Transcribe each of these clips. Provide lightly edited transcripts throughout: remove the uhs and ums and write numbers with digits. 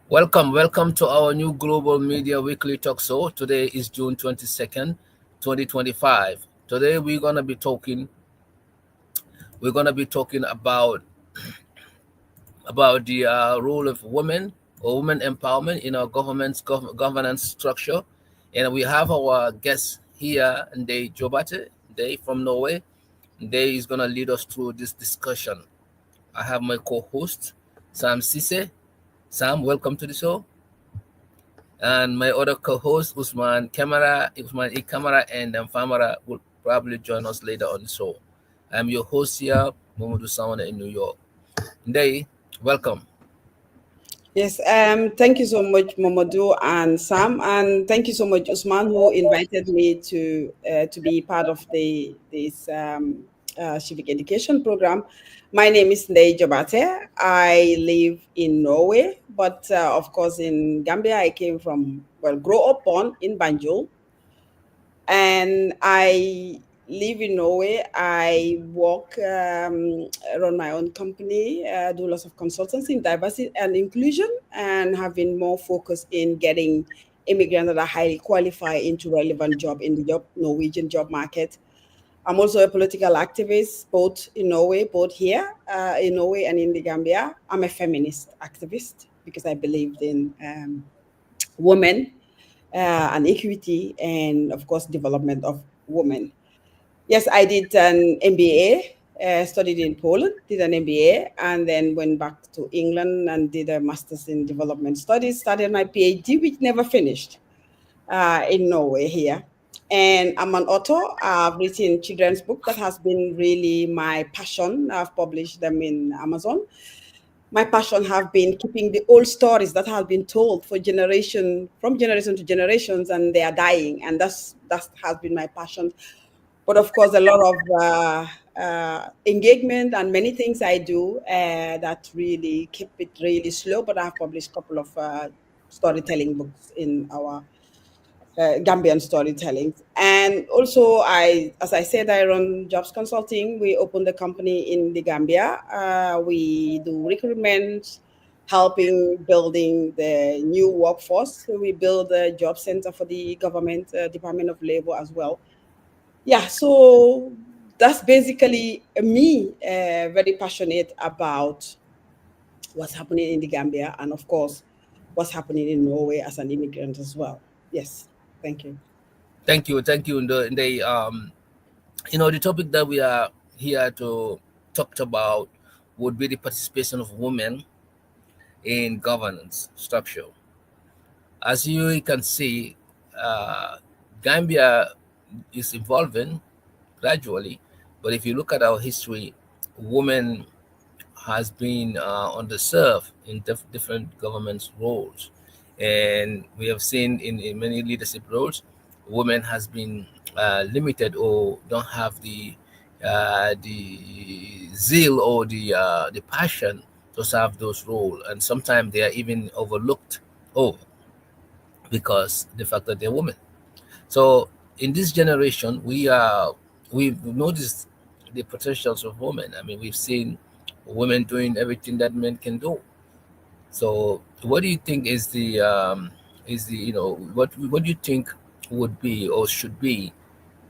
Welcome to our new Global Media Weekly Talk Show. Today is June 22nd, 2025. Today we're gonna be talking about the role of women or women empowerment in our governance structure, and we have our guest here, Ndey Jobarteh, Ndey from Norway. Ndey is gonna lead us through this discussion. I have my co-host Sam Ceesay. Sam, welcome to the show. And my other co-host Usman Camara, and Famara will probably join us later on the show. I'm your host here, Momodou Sawaneh in New York. Ndey, welcome. Yes, thank you so much, Momodou and Sam, and thank you so much, Ousman, who invited me to be part of this civic education program. My name is Ndey Jobarteh. I live in Norway, but of course in Gambia. I came from grow up born in Banjul, and I live in Norway. I work, run my own company, do lots of consultancy in diversity and inclusion, and have been more focused in getting immigrants that are highly qualified into relevant job in the Norwegian job market. I'm also a political activist, both in Norway, both here in Norway and in the Gambia. I'm a feminist activist because I believed in women and equity, and of course development of women. Yes, I did an MBA, studied in Poland, did an MBA, and then went back to England and did a master's in development studies, started my PhD, which never finished, in Norway here. And I'm an author. I've written children's book that has been really my passion. I've published them in Amazon. My passion have been keeping the old stories that have been told for generation from generation to generations, and they are dying, and that has been my passion. But of course, a lot of engagement and many things I do that really keep it really slow. But I've published a couple of storytelling books in our Gambian storytelling. And also, as I said, I run jobs consulting. We opened a company in the Gambia. We do recruitment, helping building the new workforce. So we build a job center for the government, Department of Labor as well. Yeah, so that's basically me, very passionate about what's happening in the Gambia, and of course, what's happening in Norway as an immigrant as well. Yes, thank you. Thank you, Ndey. The topic that we are here to talk about would be the participation of women in governance structure. As you can see, Gambia is evolving gradually, but if you look at our history, women has been underserved in different government roles, and we have seen in many leadership roles, women has been limited or don't have the zeal or the passion to serve those roles, and sometimes they are even overlooked. Oh, because the fact that they're women. So in this generation, we've noticed the potentials of women. I mean, we've seen women doing everything that men can do. So what do you think is the what do you think would be or should be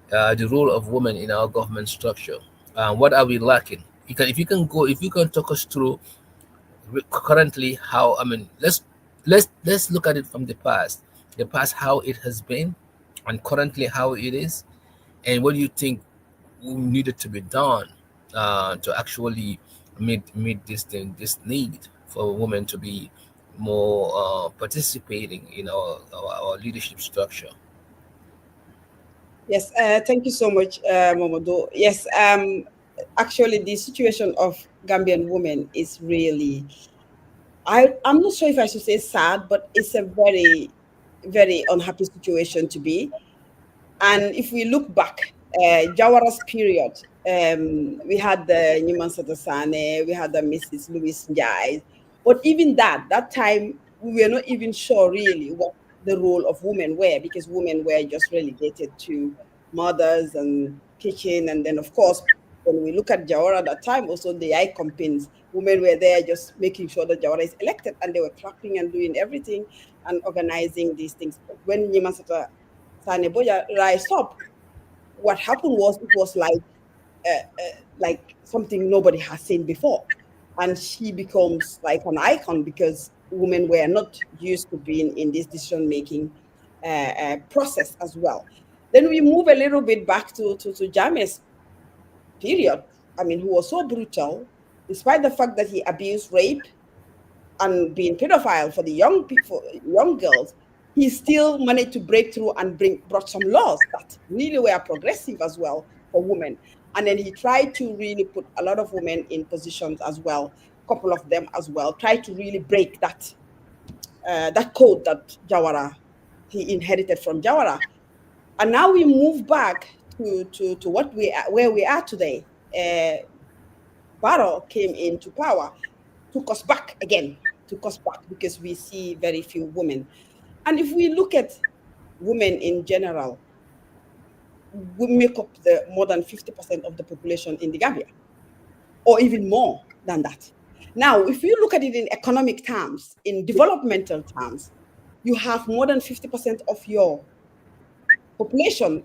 the role of women in our government structure? What are we lacking? If you can talk us through currently how, I mean, let's look at it from the past how it has been, and currently how it is, and what do you think needed to be done to actually meet this need for women to be more participating in our leadership structure. Yes, thank you so much, Momodou. Yes, actually, the situation of Gambian women is really, I'm not sure if I should say sad, but it's a very, very unhappy situation to be. And if we look back, Jawara's period, we had the Nyuman Satasane, we had the Mrs. Louis Njai. But even that time, we were not even sure really what the role of women were, because women were just relegated to mothers and kitchen. And then, of course, when we look at Jawara at that time, also the icon pins, Women were there just making sure that Jawara is elected, and they were clapping and doing everything and organizing these things. But when Nyimasata Sane Boja rise up, what happened was it was like something nobody has seen before, and she becomes like an icon because women were not used to being in this decision making process as well. Then we move a little bit back to Jammeh's period. I mean, who was so brutal, despite the fact that he abused, rape, and being pedophile for the young people, young girls, he still managed to break through and brought some laws that really were progressive as well for women. And then he tried to really put a lot of women in positions as well, a couple of them as well, tried to really break that code that Jawara he inherited from Jawara. And now we move back to what we are, where we are today. Barrow came into power, took us back again, took us back because we see very few women. And if we look at women in general, we make up the more than 50% of the population in the Gambia, or even more than that. Now, if you look at it in economic terms, in developmental terms, you have more than 50% of your population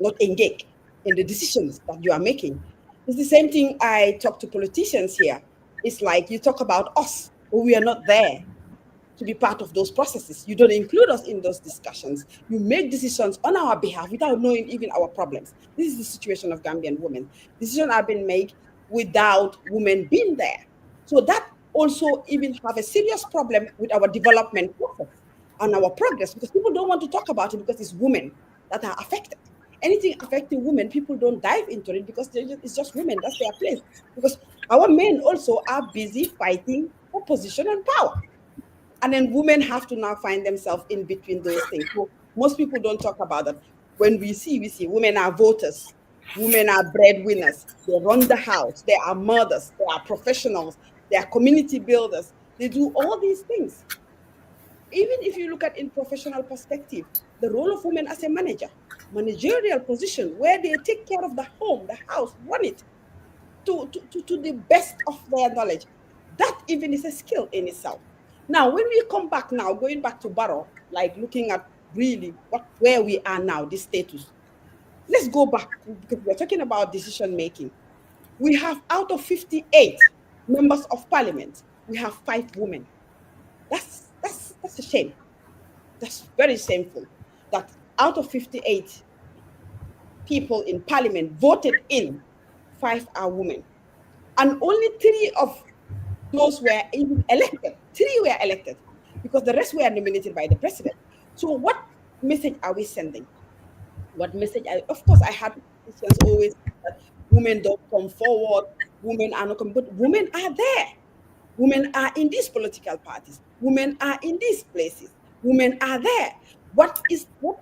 not engaged in the decisions that you are making. It's the same thing I talk to politicians here. It's like you talk about us, but we are not there to be part of those processes. You don't include us in those discussions. You make decisions on our behalf without knowing even our problems. This is the situation of Gambian women. Decisions have been made without women being there. So that also even have a serious problem with our development process and our progress because people don't want to talk about it because it's women that are affected. Anything affecting women, people don't dive into it because it's just women. That's their place. Because our men also are busy fighting for position and power. And then women have to now find themselves in between those things. So most people don't talk about that. When we see women are voters, women are breadwinners, they run the house, they are mothers, they are professionals, they are community builders, they do all these things. Even if you look at in professional perspective, the role of women as a manager, managerial position where they take care of the home, the house, run it to the best of their knowledge. That even is a skill in itself. Now, when we come back now, going back to Barrow, like looking at really where we are now, this status, let's go back because we're talking about decision making. We have out of 58 members of parliament, we have 5 women. That's a shame. That's very shameful that out of 58 people in parliament voted in, 5 are women. And only 3 of those were even elected. 3 were elected because the rest were nominated by the president. So what message are we sending? What message? Of course, I had politicians always that women don't come forward, women are not coming, but women are there. Women are in these political parties. Women are in these places. Women are there. What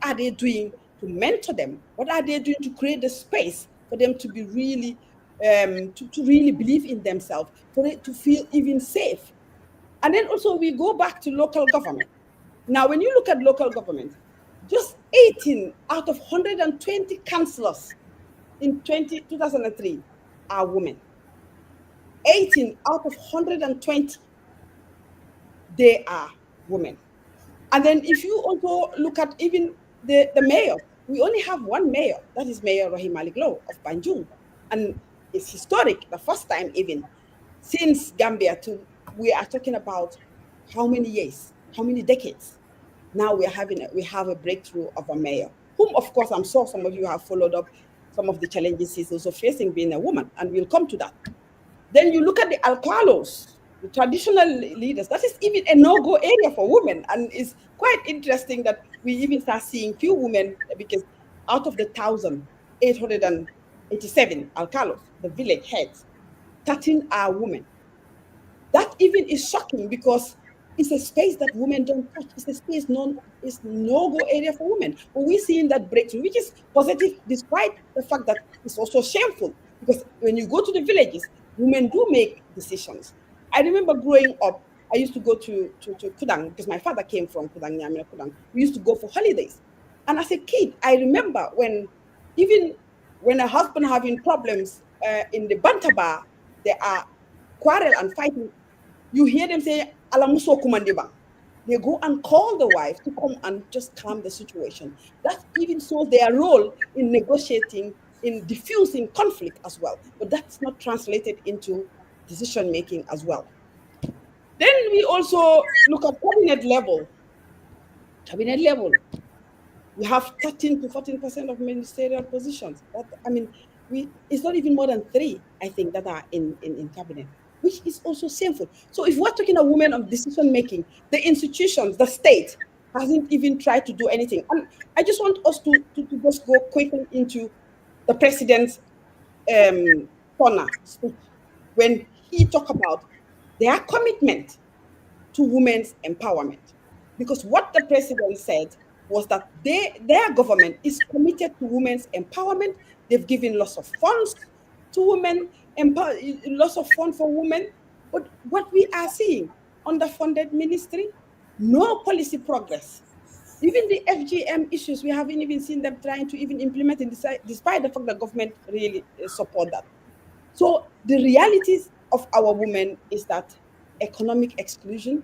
are they doing to mentor them? What are they doing to create the space for them to be really to really believe in themselves, for it to feel even safe? And then also we go back to local government. Now, when you look at local government, just 18 out of 120 councillors in 2003 are women. 18 out of 120 they are women. And then if you also look at even the mayor, we only have one mayor, that is Mayor Rahim Ali Glow of Banjul. And it's historic, the first time even since Gambia to we are talking about how many years, how many decades. Now we have a breakthrough of a mayor, whom of course I'm sure some of you have followed up some of the challenges he's also facing being a woman, and we'll come to that. Then you look at the alcalos, the traditional leaders. That is even a no-go area for women, and it's quite interesting that we even start seeing few women because out of the 1,887 alcalos, the village heads, 13 are women. That even is shocking because it's a space that women don't touch. It's a space it's no-go area for women. But we're seeing that breakthrough, which is positive, despite the fact that it's also shameful. Because when you go to the villages, women do make decisions. I remember growing up, I used to go to Kudang because my father came from Kudang, Nyamina Kudang. We used to go for holidays. And as a kid, I remember even when a husband having problems in the Bantaba, there are quarrel and fighting, you hear them say, Alamuso Kumandibang. They go and call the wife to come and just calm the situation. That even shows their role in negotiating, in diffusing conflict as well. But that's not translated into decision making as well. Then we also look at cabinet level. Cabinet level, we have 13 to 14% of ministerial positions. That, I mean, it's not even more than three, I think, that are in cabinet, which is also shameful. So if we're talking a woman of decision making, the institutions, the state hasn't even tried to do anything. And I just want us to just go quickly into the president's corner speech when he talked about their commitment to women's empowerment. Because what the president said was that their government is committed to women's empowerment. They've given lots of funds to women, lots of funds for women. But what we are seeing, underfunded ministry, no policy progress. Even the FGM issues, we haven't even seen them trying to even implement it, despite the fact that government really support that. So the realities of our women is that economic exclusion.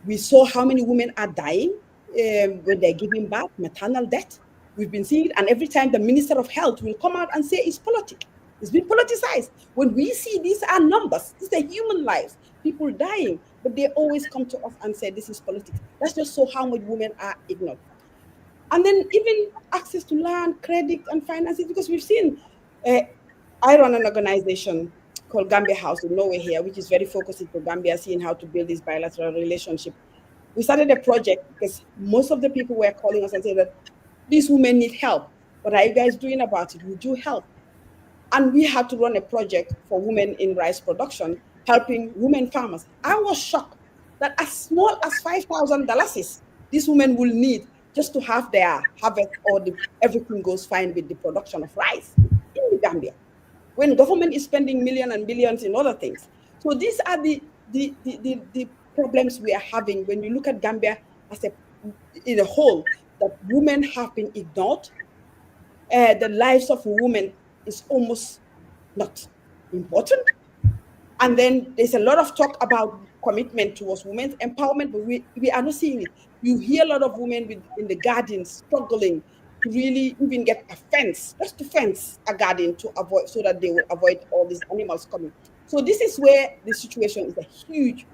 We saw how many women are dying when they're giving birth, maternal death. We've been seeing it, and every time the Minister of Health will come out and say it's politics. It's been politicized. When we see these are numbers, these are human lives, people dying, but they always come to us and say this is politics. That's just so how much women are ignored. And then even access to land, credit, and finances, because we've seen, I run an organization called Gambia House in Norway here, which is very focused into Gambia, seeing how to build this bilateral relationship. We started a project because most of the people were calling us and saying that these women need help. What are you guys doing about it? Would you help? And we had to run a project for women in rice production, helping women farmers. I was shocked that as small as $5,000 these women will need just to have their harvest or everything goes fine with the production of rice in the Gambia, when government is spending millions and billions in other things. So these are the problems we are having when you look at Gambia as in a whole, that women have been ignored. The lives of women is almost not important. And then there's a lot of talk about commitment towards women's empowerment, but we are not seeing it. You hear a lot of women in the gardens struggling to really even get a fence, just to fence a garden to avoid, so that they will avoid all these animals coming. So this is where the situation is a huge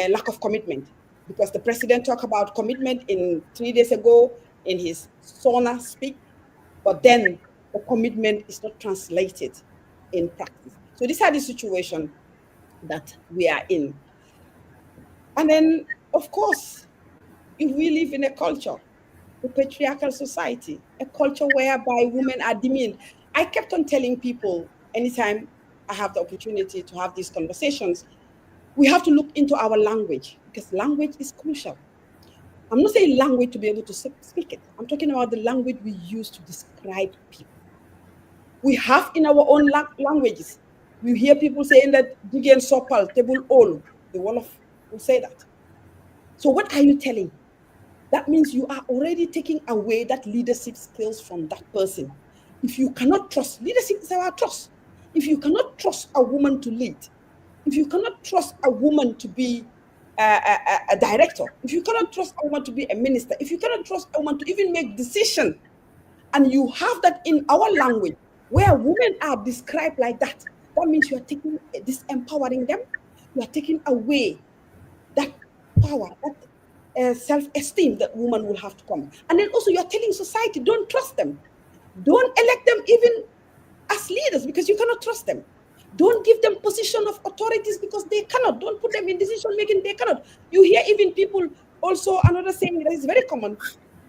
lack of commitment, because the president talked about commitment in 3 days ago in his SONA speak, but then the commitment is not translated in practice. So these are the situation that we are in. And then, of course, if we live in a culture, a patriarchal society, a culture whereby women are demeaned. I kept on telling people anytime I have the opportunity to have these conversations, we have to look into our language, because language is crucial. I'm not saying language to be able to speak it. I'm talking about the language we use to describe people. We have in our own languages. We hear people saying that Digen Sopal, Tebul Olu, the Wolof will say that. So what are you telling? That means you are already taking away that leadership skills from that person. If you cannot trust, leadership is about trust. If you cannot trust a woman to lead, if you cannot trust a woman to be a director, if you cannot trust a woman to be a minister, if you cannot trust a woman to even make decisions, and you have that in our language where women are described like that, that means you are taking this, empowering them, you are taking away that power, that self-esteem that woman will have to come. And then also you're telling society, don't trust them. Don't elect them even as leaders, because you cannot trust them. Don't give them position of authorities, because they cannot. Don't put them in decision making, they cannot. You hear even people also, another saying that is very common,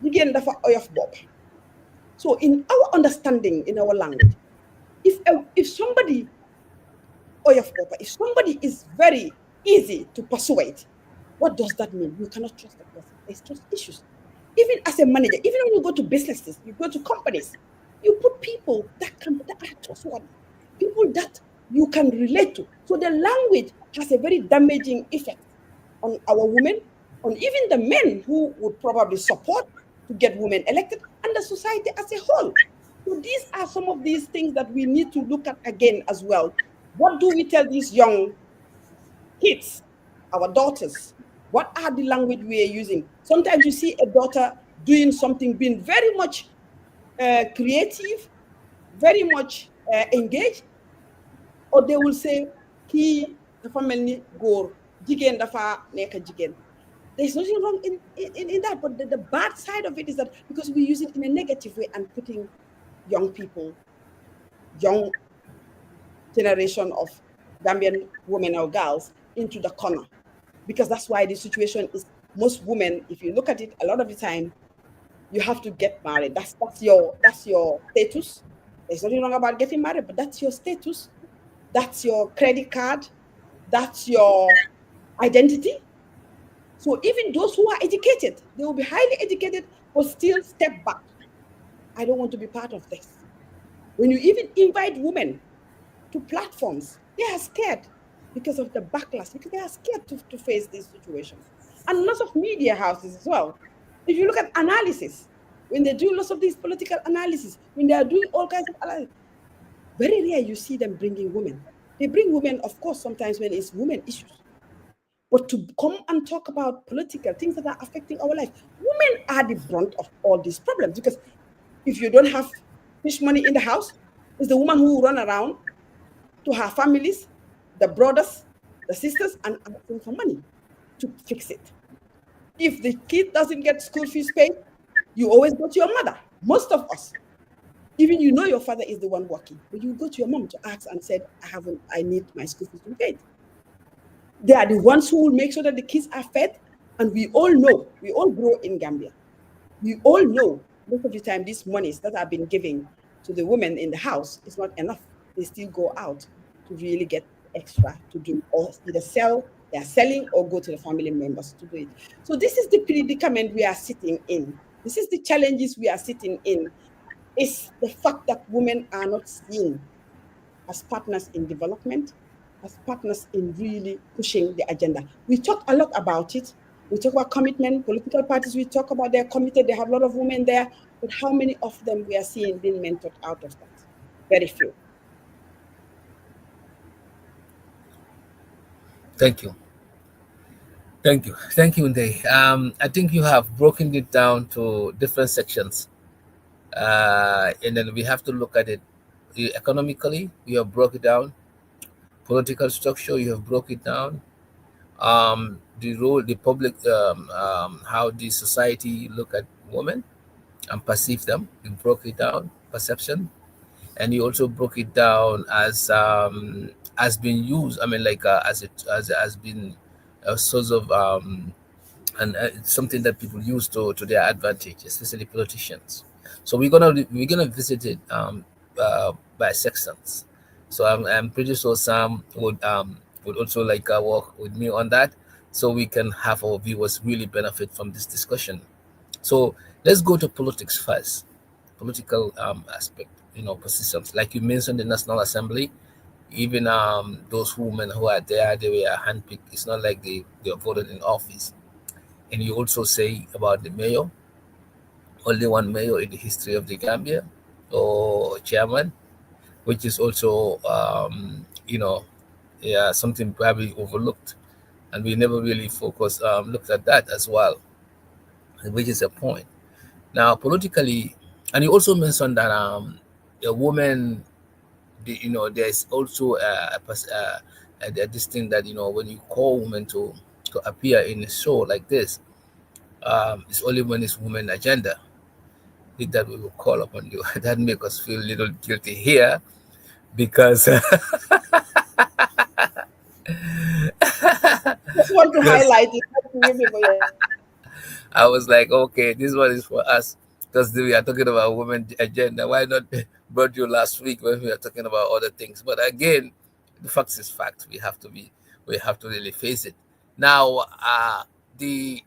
begin the of Bob. So in our understanding, in our language, if somebody if somebody is very easy to persuade, what does that mean? You cannot trust the person. There's trust issues. Even as a manager, even when you go to businesses, you go to companies, you put people that are trustworthy, people that you can relate to. So the language has a very damaging effect on our women, on even the men who would probably support to get women elected, and the society as a whole. So these are some of these things that we need to look at again as well. What do we tell these young kids, our daughters? What are the language we are using? Sometimes you see a daughter doing something, being very much creative, very much engaged, or they will say, kii dafa mel ni góor, jigéen dafa nekk jigéen. There's nothing wrong in that, but the bad side of it is that because we use it in a negative way and putting young people, young generation of Gambian women or girls into the corner. Because that's why the situation is most women, if you look at it, a lot of the time, you have to get married. That's your status. There's nothing wrong about getting married, but that's your status. That's your credit card. That's your identity. So even those who are educated, they will be highly educated, but still step back. I don't want to be part of this. When you even invite women to platforms, they are scared because of the backlash, because they are scared to face these situations. And lots of media houses as well. If you look at analysis, when they do lots of these political analysis, when they are doing all kinds of analysis, very rare you see them bringing women. They bring women, of course, sometimes when it's women issues. But to come and talk about political things that are affecting our life, women are the brunt of all these problems because if you don't have fish money in the house, it's the woman who will run around to her families, the brothers, the sisters, and asking for money to fix it. If the kid doesn't get school fees paid, you always go to your mother. Most of us, even you know your father is the one working, but you go to your mom to ask and said, I need my school fees to be paid. They are the ones who will make sure that the kids are fed. And we all know, we all grow in Gambia. We all know most of the time these monies that have been given to the women in the house is not enough. They still go out to really get extra to do, or either sell, they are selling, or go to the family members to do it. So this is the predicament we are sitting in. This is the challenges we are sitting in. Is the fact that women are not seen as partners in development, as partners in really pushing the agenda. We talk a lot about it. We talk about commitment, political parties, we talk about they're committed, they have a lot of women there, but how many of them we are seeing being mentored out of that? Very few. Thank you. Thank you. Thank you, Ndey. I think you have broken it down to different sections. And then we have to look at it economically. You have broke it down. Political structure, you have broke it down. The role, the public, how the society look at women and perceive them. You broke it down, perception, and you also broke it down as being used. I mean, like as it as been a source of and it's something that people use to their advantage, especially politicians. So we're gonna visit it by sections. So I'm pretty sure Sam would also like work with me on that, so we can have our viewers really benefit from this discussion. So let's go to politics first, political aspect. Positions like you mentioned, the National Assembly. Even those women who are there, they were handpicked. It's not like they are voted in office. And you also say about the mayor, only one mayor in the history of the Gambia, or chairman, which is also, yeah, something probably overlooked. And we never really looked at that as well, which is a point. Now, politically, and you also mentioned that a woman, there's also this thing that, when you call women to appear in a show like this, it's only when it's women agenda that we will call upon you. That make us feel a little guilty here because Just want to because highlight it to you people. Yeah. I was like, okay, this one is for us because we are talking about women agenda. Why not brought you last week when we were talking about other things? But again, the fact is fact. We have to really face it. Now, the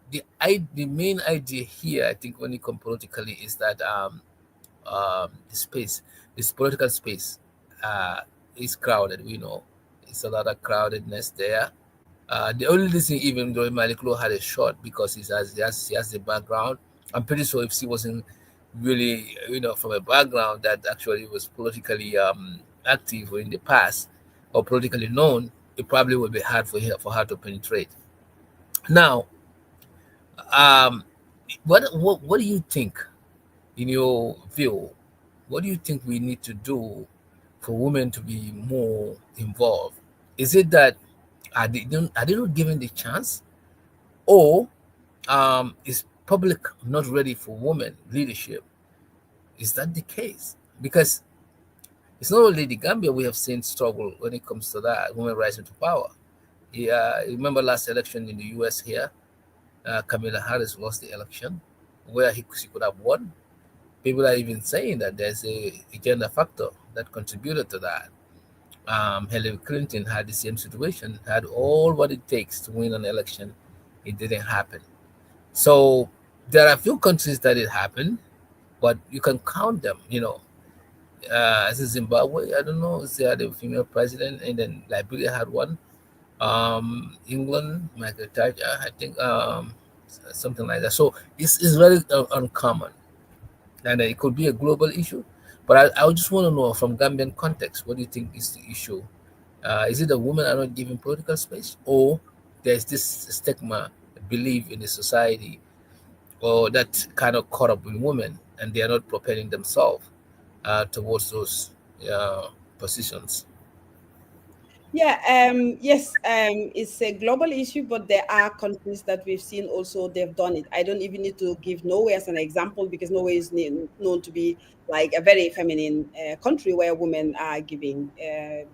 main idea here, I think, when it comes politically, is that the space, this political space, is crowded. We know it's a lot of crowdedness there. The only thing, even though Maliklo had a shot because he has the background, I'm pretty sure if she wasn't really, from a background that actually was politically active in the past, or politically known, it probably would be hard for her to penetrate. Now, um, what do you think, in your view, what do you think we need to do for women to be more involved? Is it that are they not given the chance, or is public not ready for women leadership? Is that the case? Because it's not only the Gambia we have seen struggle when it comes to that women rising to power. Yeah, remember last election in the U.S. here, Kamala Harris lost the election where she could have won. People are even saying that there's a gender factor that contributed to that. Hillary Clinton had the same situation, had all what it takes to win an election. It didn't happen. So there are a few countries that it happened, but you can count them. As in Zimbabwe, I don't know, if they had a female president, and then Liberia had one. England, Michael Thatcher, I think, something like that. So it's very uncommon, and it could be a global issue. But I just want to know from Gambian context, what do you think is the issue? Is it that women are not given political space, or there's this stigma, belief in the society, or that kind of caught up with women, and they are not propelling themselves towards those positions? Yeah, yes, it's a global issue, but there are countries that we've seen also they've done it. I don't even need to give Norway as an example because Norway is known to be like a very feminine country where women are giving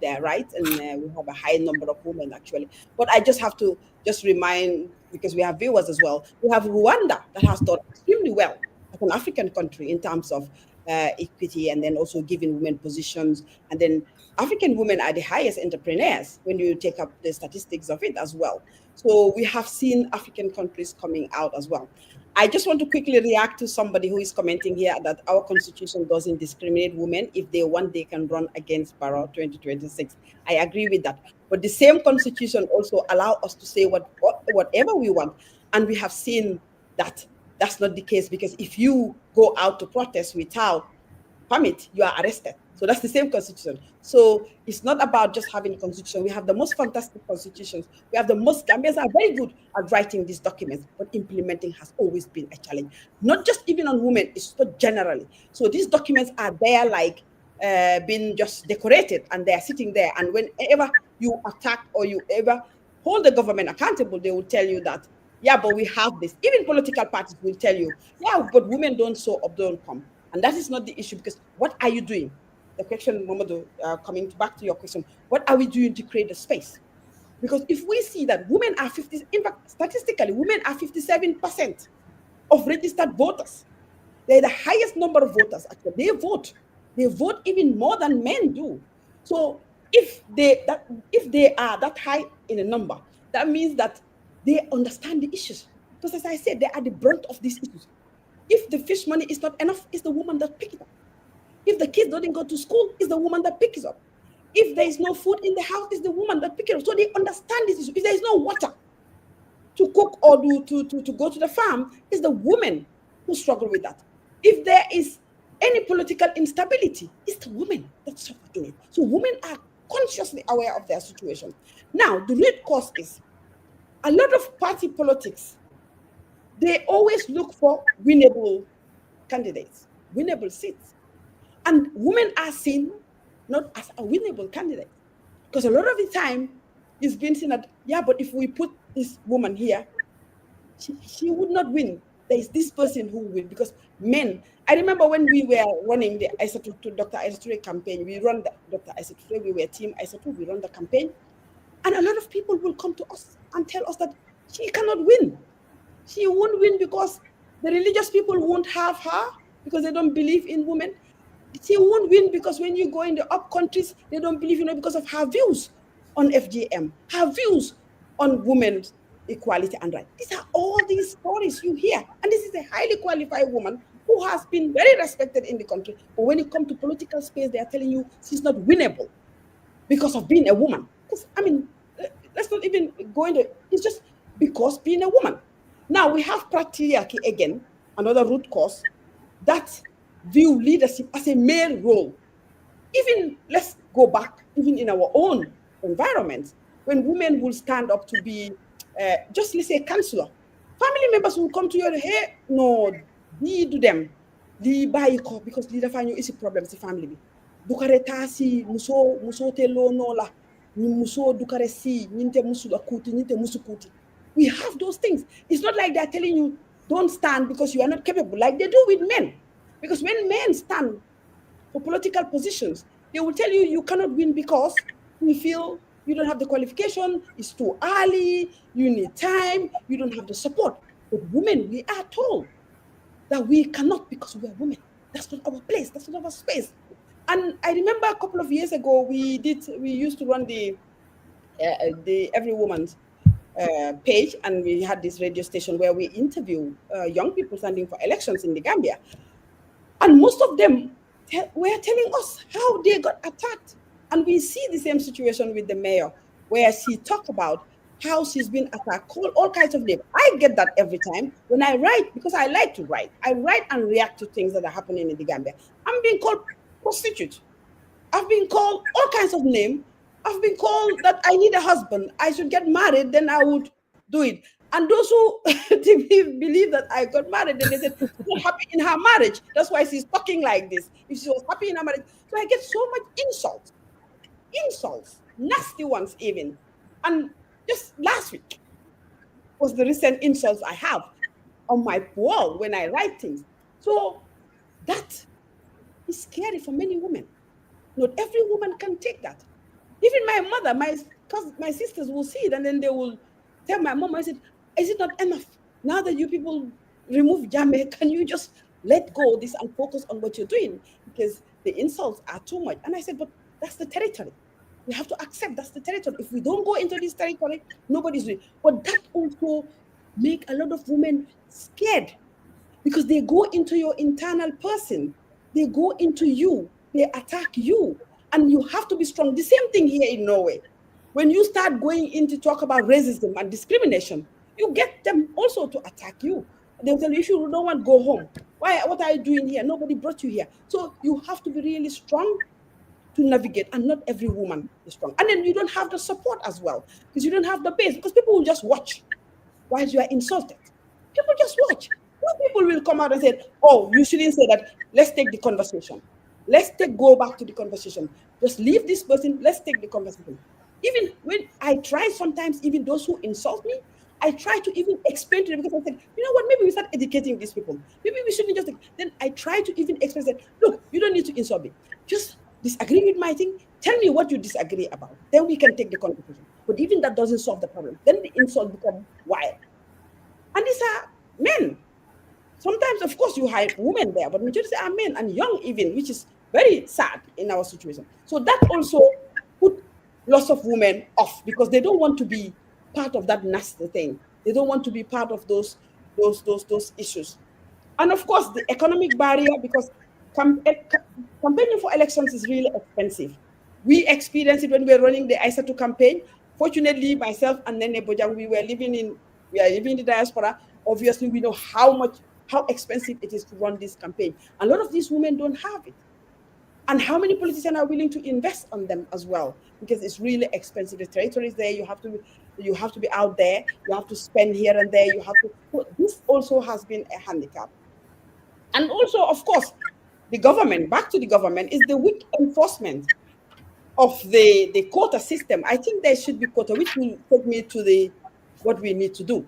their rights, and we have a high number of women actually. But I just have to just remind, because we have viewers as well, we have Rwanda that has done extremely well as an African country in terms of equity, and then also giving women positions, and then African women are the highest entrepreneurs when you take up the statistics of it as well. So we have seen African countries coming out as well. I just want to quickly react to somebody who is commenting here that our constitution doesn't discriminate women. If they want, they can run against Barrow 2026. I agree with that. But the same constitution also allow us to say whatever we want. And we have seen that that's not the case, because if you go out to protest without permit, you are arrested. So that's the same constitution. So it's not about just having a constitution. We have the most fantastic constitutions. We have the most, Gambians are very good at writing these documents, but implementing has always been a challenge. Not just even on women, it's not generally. So these documents are there like being just decorated, and they're sitting there. And whenever you attack or you ever hold the government accountable, they will tell you that, yeah, but we have this. Even political parties will tell you, yeah, but women don't show up, don't come. And that is not the issue, because what are you doing? The question, Momodou, coming back to your question, what are we doing to create the space? Because if we see that women are 50, in fact, statistically, women are 57% of registered voters. They're the highest number of voters. Actually, they vote even more than men do. So if they are that high in a number, that means that they understand the issues. Because as I said, they are the brunt of these issues. If the fish money is not enough, it's the woman that pick it up. If the kids don't go to school, it's the woman that picks it up. If there is no food in the house, it's the woman that picks it up. So they understand this issue. If there is no water to cook or to go to the farm, it's the women who struggle with that. If there is any political instability, it's the women that suffer in it. So women are consciously aware of their situation. Now, the root cause is a lot of party politics. They always look for winnable candidates, winnable seats. And women are seen not as a winnable candidate. Because a lot of the time, it's been seen that, yeah, but if we put this woman here, she would not win. There is this person who will win, because men. I remember when we were running the Isatu Dr. Isatu campaign, we run the Dr. Isatu, we were team Isatu, we run the campaign. And a lot of people will come to us and tell us that she cannot win. She won't win because the religious people won't have her, because they don't believe in women. She won't win because when you go in the up countries, they don't believe in her because of her views on FGM, her views on women's equality and rights. These are all these stories you hear. And this is a highly qualified woman who has been very respected in the country. But when it comes to political space, they are telling you she's not winnable because of being a woman. I mean, let's not even go into it. It's just because being a woman. Now we have patriarchy again, another root cause that view leadership as a male role. Even let's go back, even in our own environments when women will stand up to be, just let's say, counselor. Family members will come to you, hey, no, lii du dem, lii bàyyi ko because lii dafa ñëw isi problème si family bi. Dukare taasi muso te lono la, ni muso dukare si, ñinte musu la kuti, ñinte musu kuti. We have those things. It's not like they're telling you don't stand because you are not capable, like they do with men. Because when men stand for political positions, they will tell you you cannot win because we feel you don't have the qualification, it's too early, you need time, you don't have the support. But women, we are told that we cannot because we are women. That's not our place, that's not our space. And I remember a couple of years ago, we used to run the Every Woman's page, and we had this radio station where we interview young people standing for elections in the Gambia. And most of them were telling us how they got attacked. And we see the same situation with the mayor, where she talked about how she's been attacked, called all kinds of names. I get that every time when I write, because I like to write. I write and react to things that are happening in the Gambia. I'm being called prostitute. I've been called all kinds of names. I've been called that I need a husband. I should get married, then I would do it. And those who believe that I got married, then they said she's not happy in her marriage. That's why she's talking like this. If she was happy in her marriage. So I get so much insults, nasty ones even. And just last week was the recent insults I have on my wall when I write things. So that is scary for many women. Not every woman can take that. Even my mother, my sisters will see it, and then they will tell my mom, I said, is it not enough? Now that you people remove Drammeh, can you just let go of this and focus on what you're doing? Because the insults are too much. And I said, but that's the territory. We have to accept that's the territory. If we don't go into this territory, nobody's doing. But that also make a lot of women scared because they go into your internal person. They go into you. They attack you. And you have to be strong. The same thing here in Norway. When you start going in to talk about racism and discrimination, you get them also to attack you. They'll tell you, if you don't want, go home. Why? What are you doing here? Nobody brought you here. So you have to be really strong to navigate, and not every woman is strong. And then you don't have the support as well, because you don't have the base, because people will just watch while you are insulted. People just watch. Some people will come out and say, oh, you shouldn't say that. Let's take the conversation. Go back to the conversation. Just leave this person. Let's take the conversation. Even when I try sometimes, even those who insult me, I try to even explain to them, because I said, you know what, maybe we start educating these people. Maybe we shouldn't just, then I try to even express that, look, you don't need to insult me. Just disagree with my thing. Tell me what you disagree about. Then we can take the conversation. But even that doesn't solve the problem. Then the insult becomes wild. And these are men. Sometimes, of course, you hide women there, but majority are men and young even, which is very sad in our situation. So that also put lots of women off because they don't want to be part of that nasty thing. They don't want to be part of those issues. And of course, the economic barrier, because campaigning for elections is really expensive. We experienced it when we were running the ISA2 campaign. Fortunately, myself and Nene Bojang, we are living in the diaspora. Obviously, we know how expensive it is to run this campaign. A lot of these women don't have it. And how many politicians are willing to invest on them as well? Because it's really expensive. The territory is there. You have to be out there. You have to spend here and there. This also has been a handicap. And also, of course, the government, back to the government, is the weak enforcement of the quota system. I think there should be quota, which will take me to what we need to do.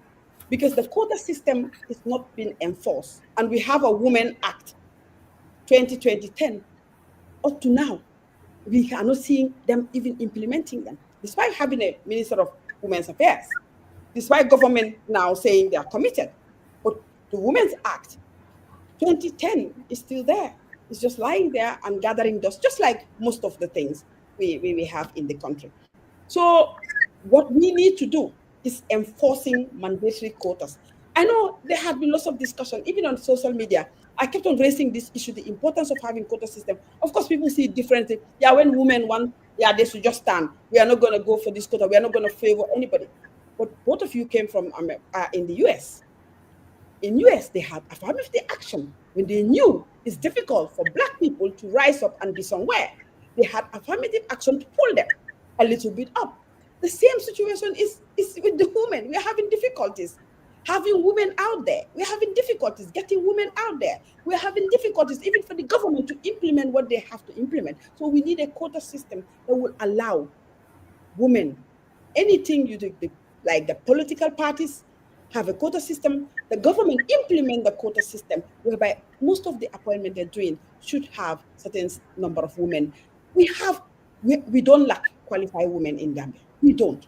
Because the quota system is not being enforced. And we have a Women Act 2010. Up to now, we are not seeing them even implementing them, despite having a Minister of Women's Affairs, despite government now saying they are committed. But the Women's Act 2010 is still there. It's just lying there and gathering dust, just like most of the things we have in the country. So what we need to do is enforcing mandatory quotas. I know there have been lots of discussion, even on social media. I kept on raising this issue, the importance of having quota system. Of course, people see it differently. Yeah, when women want, yeah, they should just stand. We are not going to go for this quota. We are not going to favor anybody. But both of you came from in the US. In US, they had affirmative action when they knew it's difficult for Black people to rise up and be somewhere. They had affirmative action to pull them. a little bit up. The same situation is with the women. We are having difficulties having women out there. We're having difficulties getting women out there. We're having difficulties even for the government to implement what they have to implement. So we need a quota system that will allow women anything you do, like the political parties have a quota system, the government implement the quota system whereby most of the appointment they're doing should have certain number of women. We don't lack qualified women in Gambia. We don't.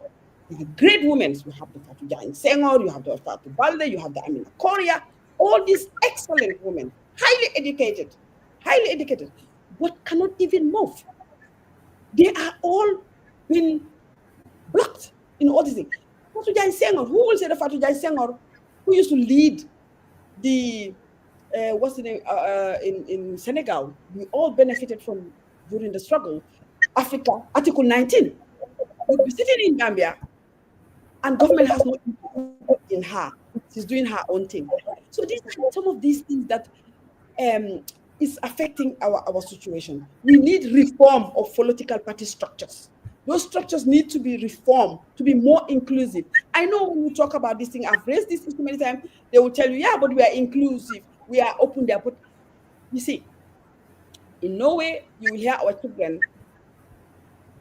We have great women. You have the Fatuja in Senghor, you have the Fatu Balde, you have the Amina Korea, all these excellent women, highly educated, but cannot even move. They are all been blocked in all these things. Fatuja in Senghor, who will say the Fatuja in Senghor, who used to lead the what's the name in Senegal? We all benefited from during the struggle. Africa, Article 19. We'll be sitting in Gambia, and government has no interest in her. She's doing her own thing. So these are some of these things that is affecting our situation. We need reform of political party structures. Those structures need to be reformed to be more inclusive. I know when we talk about this thing, I've raised this issue many times, they will tell you, yeah, but we are inclusive, we are open there. But you see, in no way you will hear our children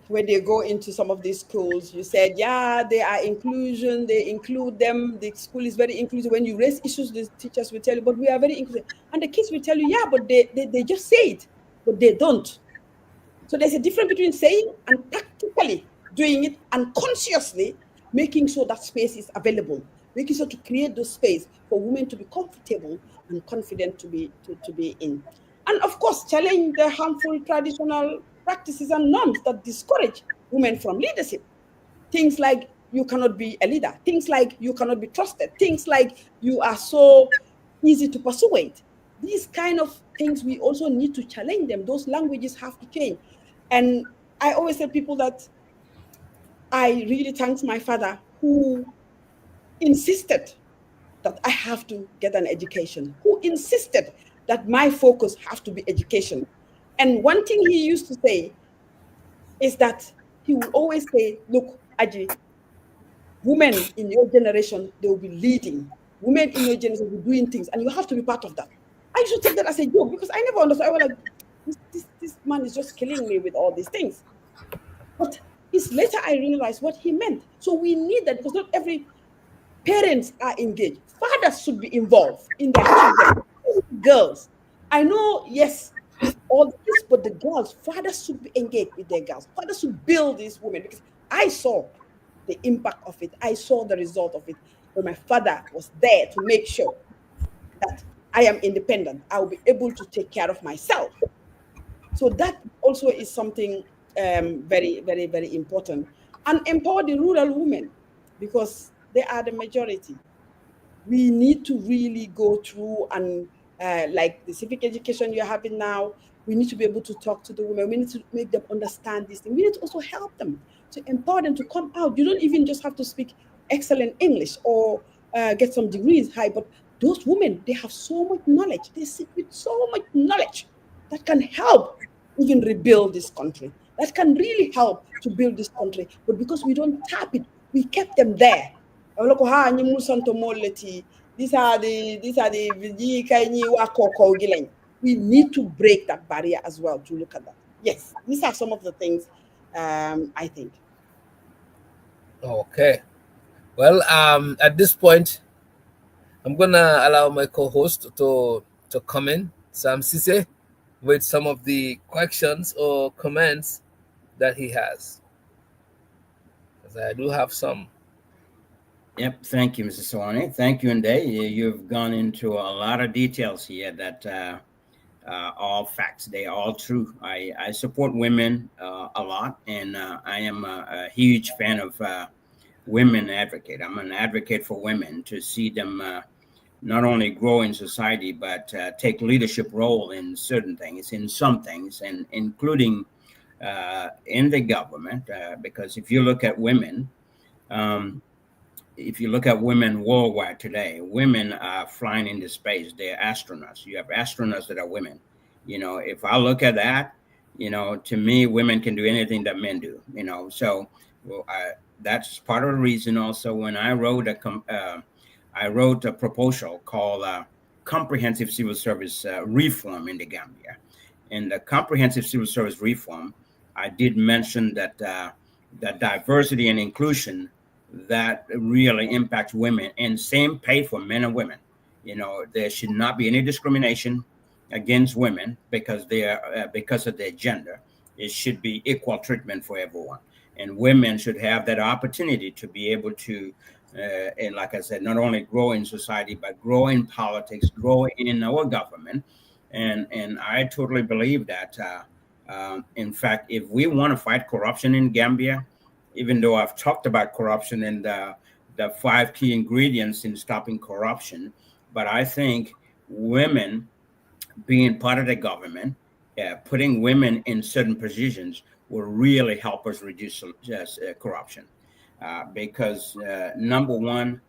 when they go into some of these schools, you said, yeah, they are inclusion, they include them, the school is very inclusive. When you raise issues, the teachers will tell you, but we are very inclusive. And the kids will tell you, yeah, but they just say it, but they don't. So there's a difference between saying and practically doing it and consciously making sure that space is available, making sure to create those space for women to be comfortable and confident to be in. And of course, challenge the harmful traditional practices and norms that discourage women from leadership. Things like you cannot be a leader, things like you cannot be trusted, things like you are so easy to persuade. These kind of things, we also need to challenge them. Those languages have to change. And I always tell people that I really thank my father who insisted that I have to get an education, who insisted that my focus have to be education. And one thing he used to say is that he will always say, look, Aji, women in your generation, they will be leading. Women in your generation will be doing things, and you have to be part of that. I used to take that as a joke because I never understood. I was like, this man is just killing me with all these things. But it's later I realized what he meant. So we need that because not every parents are engaged. Fathers should be involved in their children. Girls, I know, yes, all this, but the girls, fathers should be engaged with their girls. Fathers should build these women because I saw the impact of it. I saw the result of it when my father was there to make sure that I am independent. I will be able to take care of myself. So that also is something very, very, very important. And empower the rural women because they are the majority. We need to really go through and like the civic education you're having now, we need to be able to talk to the women. We need to make them understand this thing. We need to also help them, to empower them to come out. You don't even just have to speak excellent English or get some degrees high, but those women, they have so much knowledge. They sit with so much knowledge that can help even rebuild this country. That can really help to build this country. But because we don't tap it, we kept them there. These are the we need to break that barrier as well to look at that. Yes, these are some of the things I think. Okay. Well, at this point, I'm gonna allow my co-host to come in, Sam Ceesay, with some of the questions or comments that he has, because I do have some. Yep. Thank you, Mrs. Sawaneh. Thank you, Ndey. You've gone into a lot of details here that all facts. They are all true. I support women a lot, and I am a huge fan of women advocate. I'm an advocate for women to see them not only grow in society, but take leadership role in certain things, in some things, and including in the government. Because if you look at women, um, if you look at women worldwide today, women are flying into space. They're astronauts. You have astronauts that are women. If I look at that, To me, women can do anything that men do. So well, that's part of the reason. Also, when I wrote a proposal called "Comprehensive Civil Service Reform in the Gambia." In the comprehensive civil service reform, I did mention that diversity and inclusion that really impacts women, and same pay for men and women. There should not be any discrimination against women because of their gender. It should be equal treatment for everyone, and women should have that opportunity to be able to, and like I said, not only grow in society but grow in politics, grow in our government, and I totally believe that. In fact, if we want to fight corruption in Gambia, even though I've talked about corruption and the five key ingredients in stopping corruption, but I think women being part of the government, putting women in certain positions will really help us reduce corruption. Because number one,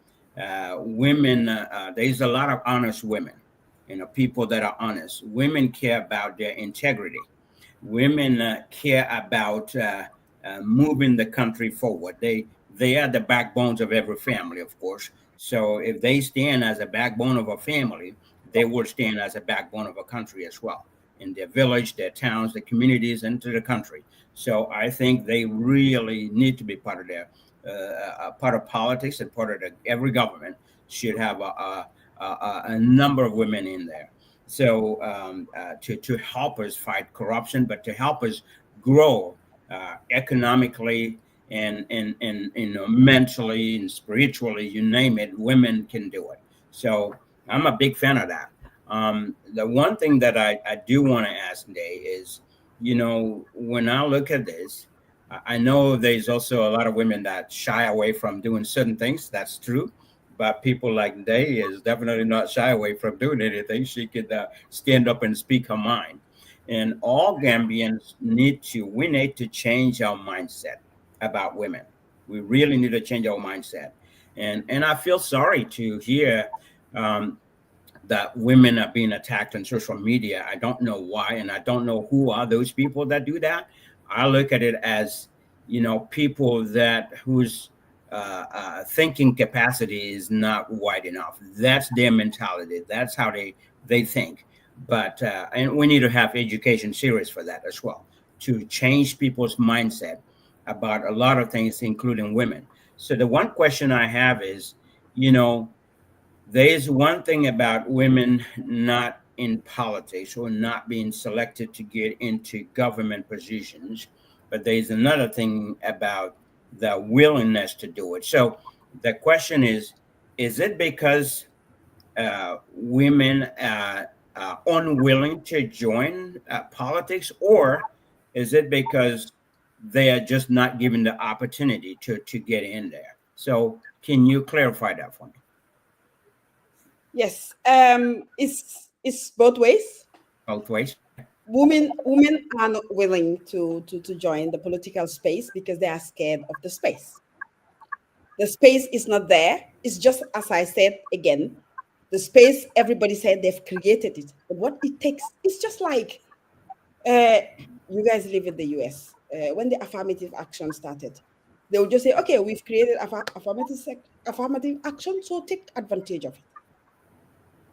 women, there's a lot of honest women, people that are honest. Women care about their integrity. Women care about moving the country forward. They are the backbones of every family, of course. So if they stand as a backbone of a family, they will stand as a backbone of a country as well, in their village, their towns, their communities, and to the country. So I think they really need to be part of politics, and part of every government should have a number of women in there. So to help us fight corruption, but to help us grow economically and mentally and spiritually, you name it, women can do it. So I'm a big fan of that. The one thing that I do want to ask Ndey is, when I look at this, I know there's also a lot of women that shy away from doing certain things. That's true. But people like Ndey is definitely not shy away from doing anything. She could stand up and speak her mind. And all Gambians we need to change our mindset about women. We really need to change our mindset. And I feel sorry to hear that women are being attacked on social media. I don't know why, and I don't know who are those people that do that. I look at it as, people whose thinking capacity is not wide enough. That's their mentality. That's how they think. But and we need to have education series for that as well, to change people's mindset about a lot of things, including women. So the one question I have is, there's one thing about women not in politics or not being selected to get into government positions, but there's another thing about the willingness to do it. So the question is it because women are unwilling to join politics, or is it because they are just not given the opportunity to get in there? So can you clarify that for me? Yes, it's both ways. Both ways. Women are not willing to join the political space because they are scared of the space. The space is not there. It's just as I said again, the space, everybody said they've created it. But what it takes, it's just like you guys live in the US. When the affirmative action started, they would just say, okay, we've created affirmative action, so take advantage of it.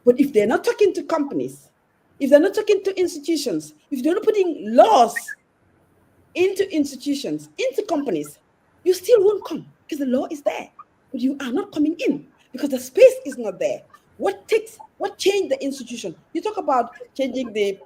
But if they're not talking to companies, if they're not talking to institutions, if they're not putting laws into institutions, into companies, you still won't come because the law is there, but you are not coming in because the space is not there. What changed the institution? You talk about changing the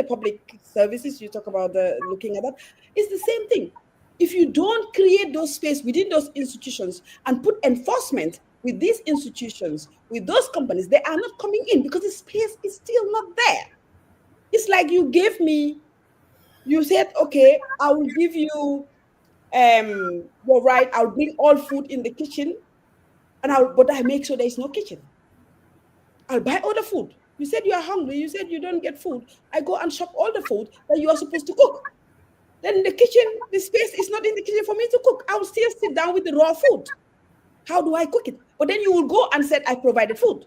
public services? You talk about looking at that. It's the same thing. If you don't create those space within those institutions and put enforcement with these institutions, with those companies, they are not coming in because the space is still not there. It's like you said, okay, I will give you, you're right, I'll bring all food in the kitchen, but I make sure there's no kitchen. I'll buy all the food. You said you are hungry. You said you don't get food. I go and shop all the food that you are supposed to cook. Then the kitchen, the space is not in the kitchen for me to cook. I will still sit down with the raw food. How do I cook it? But then you will go and say, I provided food.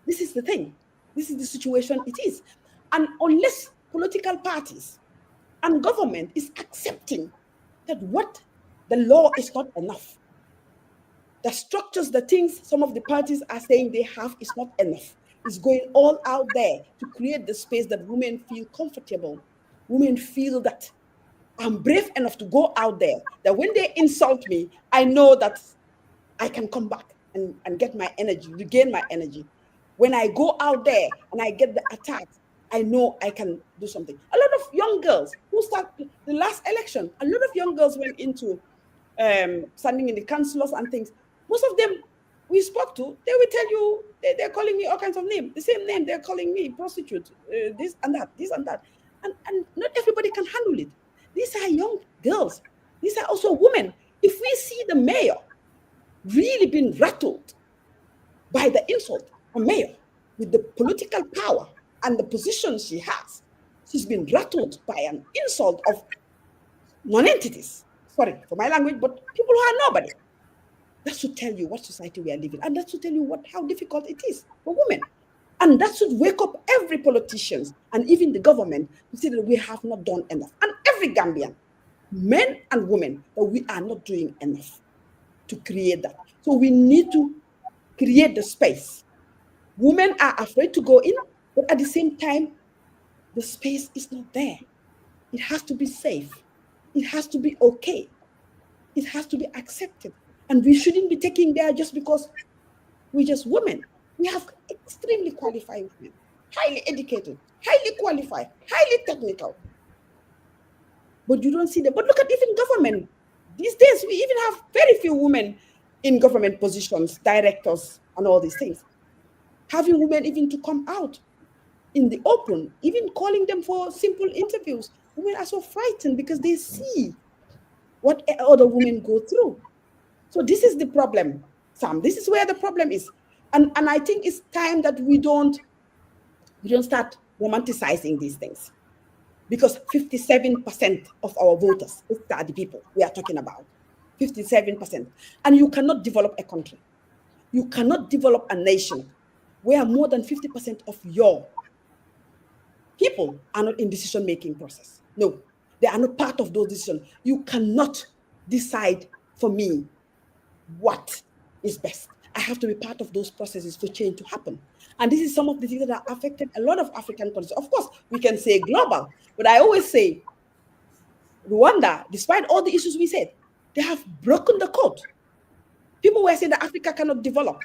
This is the thing. This is the situation it is. And unless political parties And government is accepting that what the law is not enough. The structures, the things some of the parties are saying they have is not enough. It's going all out there to create the space that women feel comfortable. Women feel that I'm brave enough to go out there, that when they insult me, I know that I can come back and get my energy, regain my energy. When I go out there and I get the attacks, I know I can do something. A lot of young girls who start the last election, a lot of young girls went into standing in the councillors and things. Most of them we spoke to, they will tell you they're calling me all kinds of names. The same name they're calling me, prostitute, this and that, this and that. And not everybody can handle it. These are young girls. These are also women. If we see the mayor really been rattled by the insult, a mayor with the political power and the position she has, she's been rattled by an insult of non-entities. Sorry for my language, but people who are nobody. That should tell you what society we are living, and that should tell you how difficult it is for women. And that should wake up every politician and even the government to see that we have not done enough. And every Gambian, men and women, that we are not doing enough to create that. So we need to create the space. Women are afraid to go in, but at the same time, the space is not there. It has to be safe. It has to be okay. It has to be accepted. And we shouldn't be taking there just because we're just women. We have extremely qualified women, highly educated, highly qualified, highly technical. But you don't see them. But look at even government. These days, we even have very few women in government positions, directors, and all these things. Having women even to come out in the open, even calling them for simple interviews. Women are so frightened because they see what other women go through. So this is the problem, Sam. This is where the problem is. And I think it's time that we don't start romanticizing these things. Because 57% of our voters are the people we are talking about. 57%. And you cannot develop a country. You cannot develop a nation where more than 50% of your people are not in decision-making process. No, they are not part of those decisions. You cannot decide for me what is best. I have to be part of those processes for change to happen. And this is some of the things that are affected a lot of African countries. Of course, we can say global, but I always say Rwanda, despite all the issues we said, they have broken the code. People were saying that Africa cannot develop.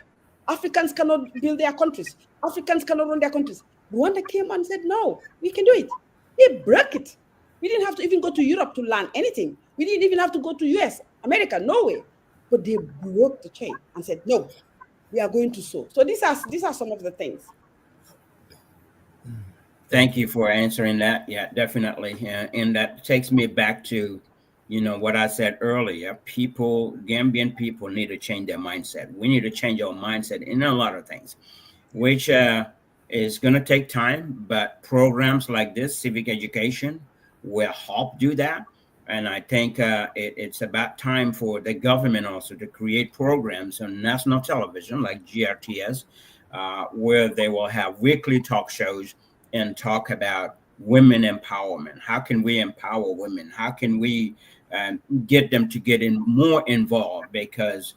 Africans cannot build their countries. Africans cannot run their countries. Rwanda came and said, no, we can do it. They broke it. We didn't have to even go to Europe to learn anything. We didn't even have to go to US, America, Norway. But they broke the chain and said, no, we are going to sow. So these are some of the things. Thank you for answering that. Yeah, definitely. And that takes me back to, what I said earlier. Gambian people need to change their mindset. We need to change our mindset in a lot of things, which is going to take time. But programs like this, civic education, will help do that. And I think it's about time for the government also to create programs on national television like GRTS, where they will have weekly talk shows and talk about women empowerment. How can we empower women? How can we get them to get more involved? Because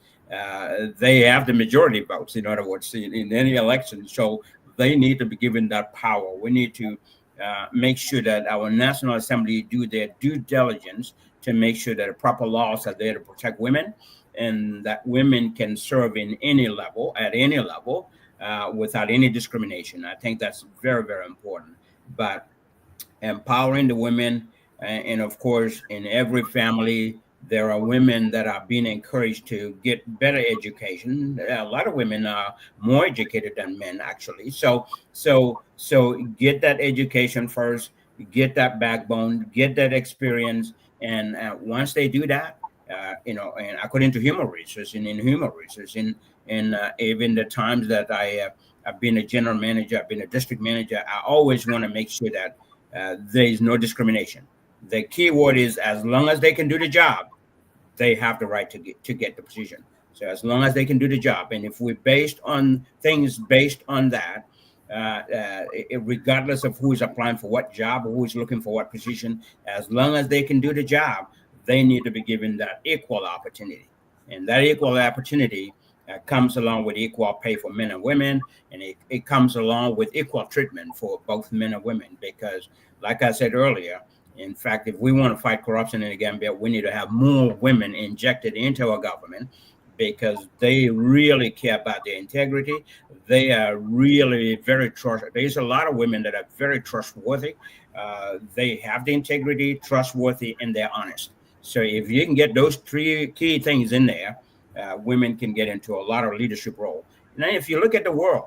they have the majority votes, in other words, in any election. So they need to be given that power. We need to make sure that our National Assembly do their due diligence to make sure that proper laws are there to protect women, and that women can serve in any level, at any level, without any discrimination. I think that's very, very important. But empowering the women, and of course, in every family, there are women that are being encouraged to get better education. A lot of women are more educated than men, actually. So get that education first, get that backbone, get that experience, and once they do that, and according to human research, and in human research, in even the times that I've been a general manager, I've been a district manager, I always want to make sure that there is no discrimination. The key word is, as long as they can do the job, they have the right to get the position. So as long as they can do the job, and if we're based on things based on that, regardless of who is applying for what job or who is looking for what position. As long as they can do the job, they need to be given that equal opportunity. And that equal opportunity comes along with equal pay for men and women, and it comes along with equal treatment for both men and women. Because, like I said earlier, in fact, if we want to fight corruption in the Gambia, we need to have more women injected into our government because they really care about their integrity. They are really very trustworthy. There's a lot of women that are very trustworthy. They have the integrity, trustworthy, and they're honest. So if you can get those three key things in there, women can get into a lot of leadership role. Now, if you look at the world,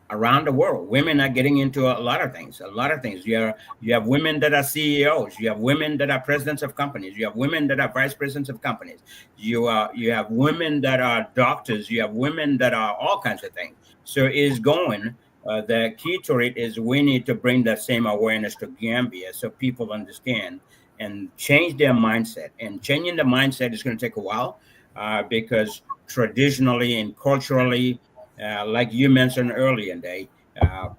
around the world, women are getting into a lot of things. A lot of things. You have women that are CEOs. You have women that are presidents of companies. You have women that are vice presidents of companies. You have women that are doctors. You have women that are all kinds of things. So it is going. The key to it is we need to bring that same awareness to Gambia so people understand and change their mindset. And changing the mindset is going to take a while because traditionally and culturally, like you mentioned earlier, Ndey,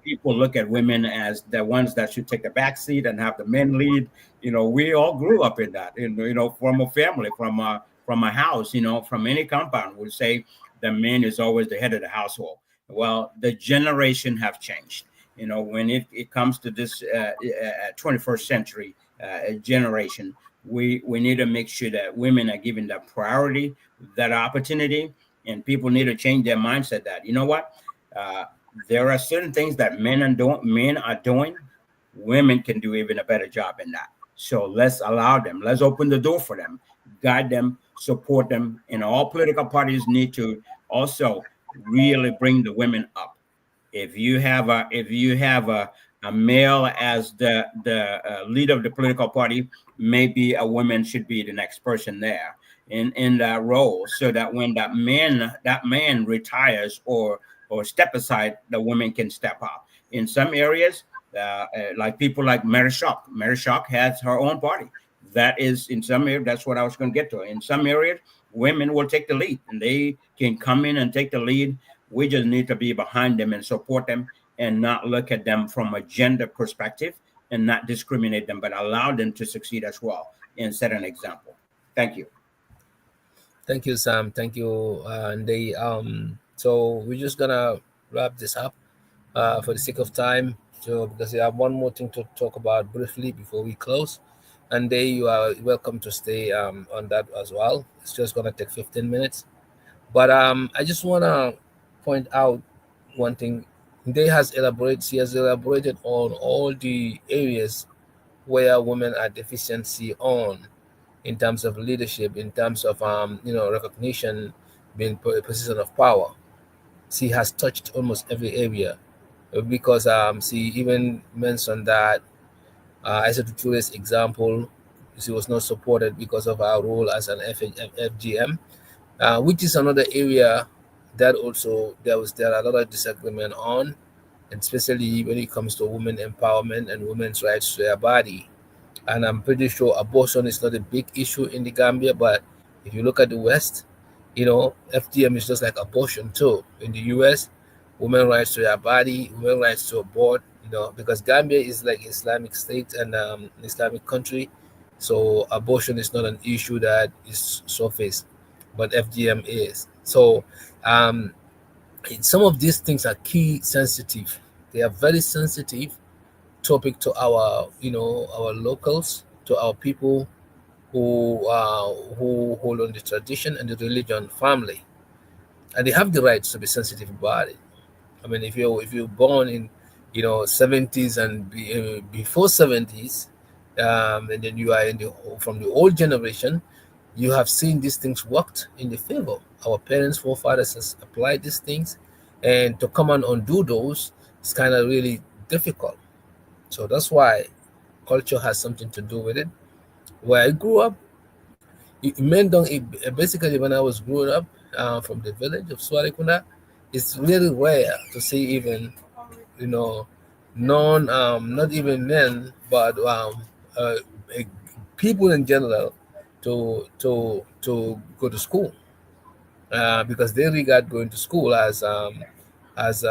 people look at women as the ones that should take the back seat and have the men lead. We all grew up in that, from a family, from a house, from any compound, would say the man is always the head of the household. Well, the generation have changed. When it comes to this 21st century generation, we need to make sure that women are given that priority, that opportunity, and people need to change their mindset that, you know what, uh, there are certain things that men are doing, women can do even a better job in that. So let's allow them, let's open the door for them, guide them, support them. And all political parties need to also really bring the women up. If you have a male as the leader of the political party, maybe a woman should be the next person there in that role, so that when that man retires or step aside, the women can step up. In some areas, like people like Mary Shock. Mary Shock has her own party. That is in some areas. That's what I was going to get to. In some areas, women will take the lead, and they can come in and take the lead. We just need to be behind them and support them, and not look at them from a gender perspective, and not discriminate them, but allow them to succeed as well and set an example. Thank you. Thank you, Sam. Thank you, Ndey. So we're just gonna wrap this up for the sake of time. So because we have one more thing to talk about briefly before we close, and Ndey, you are welcome to stay on that as well. It's just gonna take 15 minutes. But I just wanna point out one thing. She has elaborated on all the areas where women are deficiency on in terms of leadership, in terms of recognition, being a position of power. She has touched almost every area because she even mentioned that Aissatou Toure's example, she was not supported because of her role as an FGM, which is another area that also there are a lot of disagreement on, and especially when it comes to women empowerment and women's rights to their body. And I'm pretty sure abortion is not a big issue in the Gambia, but if you look at the West, FGM is just like abortion too. In the US, women rights to their body, women rights to abort, because Gambia is like Islamic state and Islamic country, so abortion is not an issue that is surface, but FGM is. So um, some of these things are key sensitive. They are very sensitive topic to our locals, to our people who hold on the tradition and the religion family, and they have the right to be sensitive about it. I mean, if you're born in 70s and before 70s, and then you are from the old generation, you have seen these things worked in the favor. Our parents, forefathers has applied these things, and to come and undo those is kind of really difficult. So that's why culture has something to do with it. Where I grew up, basically when I was growing up from the village of Swarikunda, it's really rare to see even, you know, not even men, but uh, eh, people in general to go to school because they regard going to school as as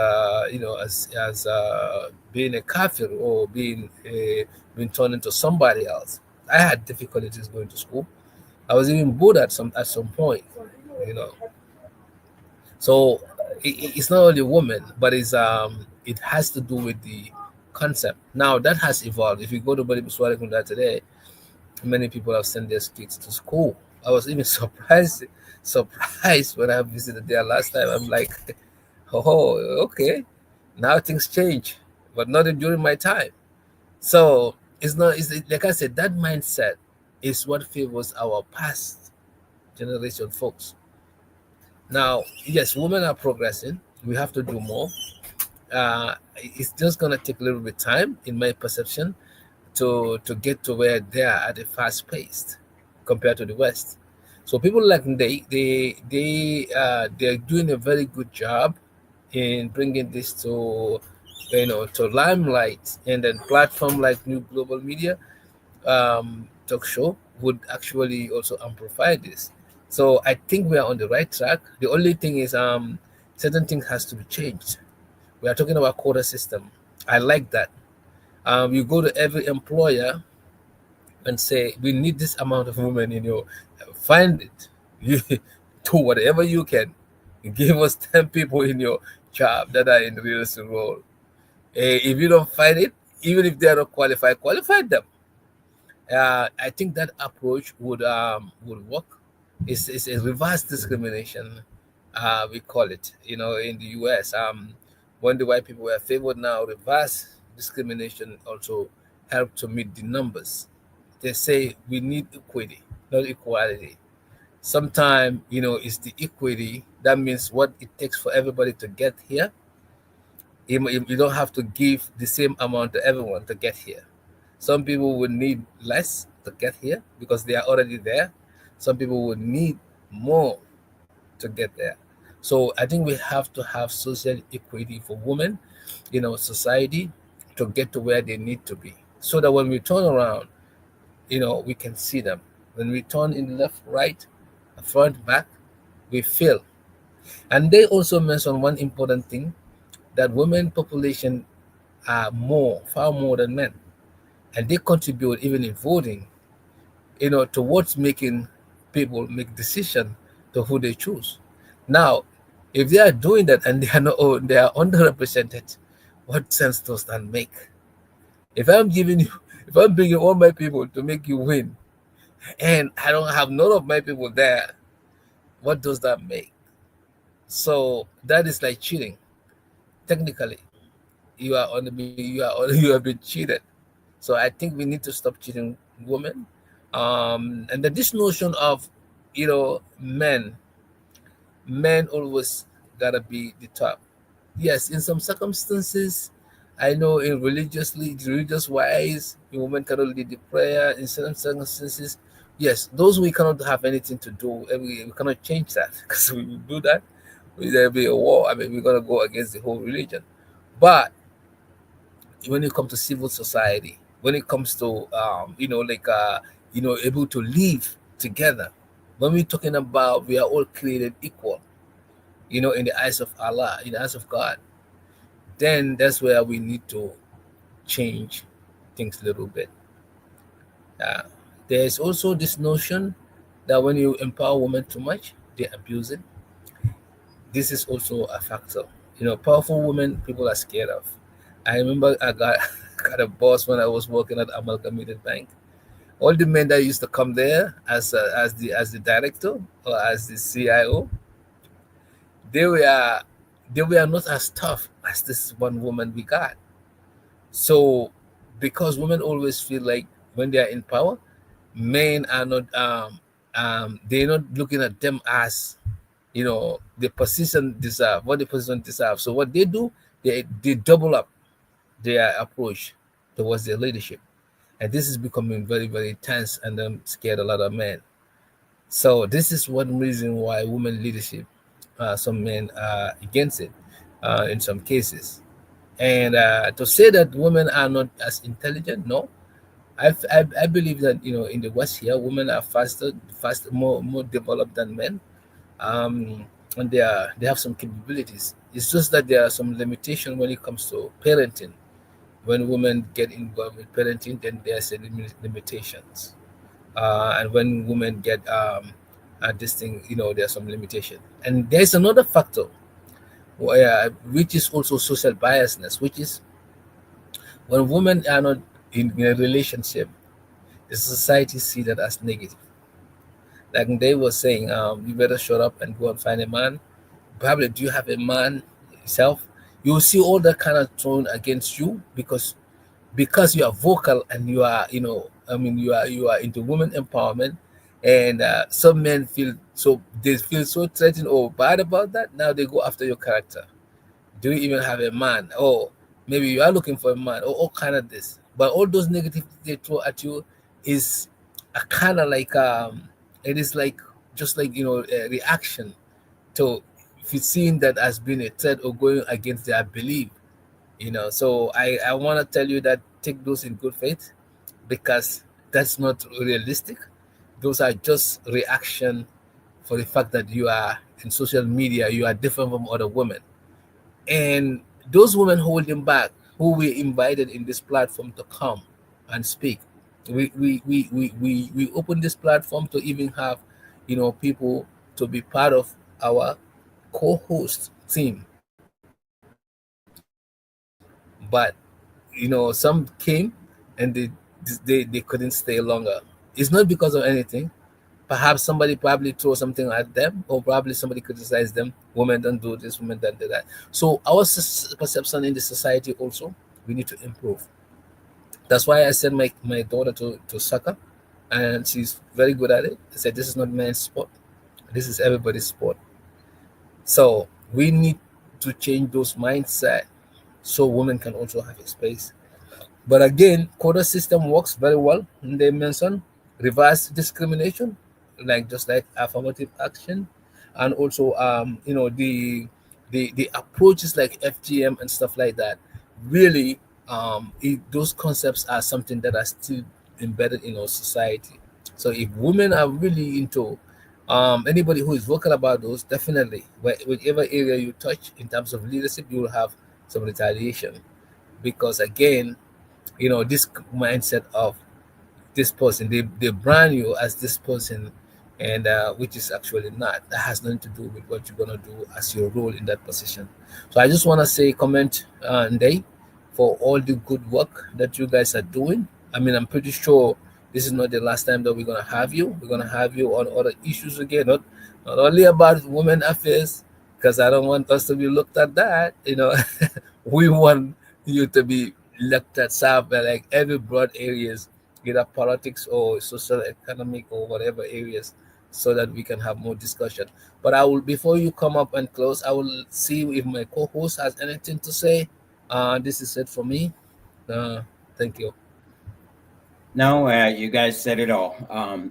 being a kafir or being turned into somebody else. I had difficulties going to school. I was even bored at some point, you know. So it's not only women, but it has to do with the concept. Now that has evolved. If you go to Bali Buswari today, many people have sent their kids to school. I was even surprised when I visited there last time. I'm like, oh, okay, now things change, but not during my time. So it's not. It's like I said, that mindset is what favors our past generation folks. Now, yes, women are progressing. We have to do more. It's just gonna take a little bit time, in my perception, to get to where they are at a fast pace compared to the West. So people like they're doing a very good job in bringing this to limelight, and then platform like New Global Media talk show would actually also amplify this. So I think we are on the right track. The only thing is certain things has to be changed. We are talking about quota system. I like that. You go to every employer and say, we need this amount of women in your, find it. You do whatever you can. Give us 10 people in your job that are in the real estate role. If you don't find it, even if they are not qualified, qualify them. I think that approach would work. It's a reverse discrimination, we call it. In the U.S., when the white people were favored, now reverse discrimination also help to meet the numbers. They say we need equity, not equality. Sometimes it's the equity that means what it takes for everybody to get here. You don't have to give the same amount to everyone to get here. Some people would need less to get here because they are already there. Some people would need more to get there. So I think we have to have social equity for women, society, to get to where they need to be. So that when we turn around, we can see them. When we turn in left, right, front, back, we feel. And they also mentioned one important thing, that women population are far more than men, and they contribute even in voting, towards making people make decision to who they choose. Now, if they are doing that and they are not, they are underrepresented, what sense does that make? If I'm bringing all my people to make you win, and I don't have none of my people there, what does that make? So that is like cheating. Technically, you have been cheated. So I think we need to stop cheating women. And then this notion of men always gotta be the top. Yes, in some circumstances, I know in religious wise, a woman cannot lead the prayer. In certain circumstances, yes, those we cannot have anything to do. We cannot change that because we do that, there'll be a war. I mean, we're gonna go against the whole religion. But when it comes to civil society, when it comes to able to live together, when we're talking about we are all created equal, in the eyes of Allah, in the eyes of God, then that's where we need to change things a little bit. Uh, there's also this notion that when you empower women too much, they abuse it. This is also a factor. Powerful women people are scared of. I remember I got got a boss when I was working at Amalgamated Bank. All the men that used to come there as the director or as the CIO, they were they were not as tough as this one woman we got. So because women always feel like when they are in power, men are not they're not looking at them as the position deserve what the position deserves. So what they do, they double up their approach towards their leadership. And this is becoming very, very tense and scared a lot of men. So this is one reason why women leadership, some men are against it in some cases. And to say that women are not as intelligent, no. I believe that in the West here, women are faster, more developed than men. and they have some capabilities. It's just that there are some limitation when it comes to parenting. When women get involved with parenting, then there's a limitations. And when women get this thing, there's some limitation. And there's another factor which is also social biasness, which is when women are not in a relationship, the society see that as negative. Like they were saying, you better shut up and go and find a man. Probably, do you have a man yourself? You will see all that kind of thrown against you because you are vocal and you are, you are into women empowerment, and some men feel so threatened or bad about that. Now they go after your character. Do you even have a man? Or maybe you are looking for a man, or all kind of this. But all those negative they throw at you is a kind of like it is like just like a reaction to if you seeing that as being a threat or going against their belief. So I want to tell you that take those in good faith, because that's not realistic. Those are just reaction for the fact that you are in social media, you are different from other women. And those women holding back, who we invited in this platform to come and speak, we open this platform to even have people to be part of our co-host team. But some came and they couldn't stay longer. It's not because of anything. Perhaps somebody probably throw something at them, or probably somebody criticized them. Women don't do this, women don't do that. So our perception in the society also, we need to improve. That's why I sent my daughter to soccer, and she's very good at it. I said, this is not men's sport. This is everybody's sport. So we need to change those mindset so women can also have a space. But again, quota system works very well. They mention reverse discrimination, like just like affirmative action, and also the approaches like FGM and stuff like that. Really, those concepts are something that are still embedded in our society. So if women are really into anybody who is vocal about those, definitely, whichever area you touch in terms of leadership, you will have some retaliation, because again, this mindset of this person, they brand you as this person, and which is actually not. That has nothing to do with what you're going to do as your role in that position. So I just want to say comment, Ndey, for all the good work that you guys are doing. I mean, I'm pretty sure this is not the last time that we're going to have you. We're going to have you on other issues again, not only about women affairs, because I don't want us to be looked at that. We want you to be looked at like every broad areas, either politics or social, economic, or whatever areas, so that we can have more discussion. But I will, before you come up and close, I will see if my co-host has anything to say. This is it for me. Thank you. No, you guys said it all.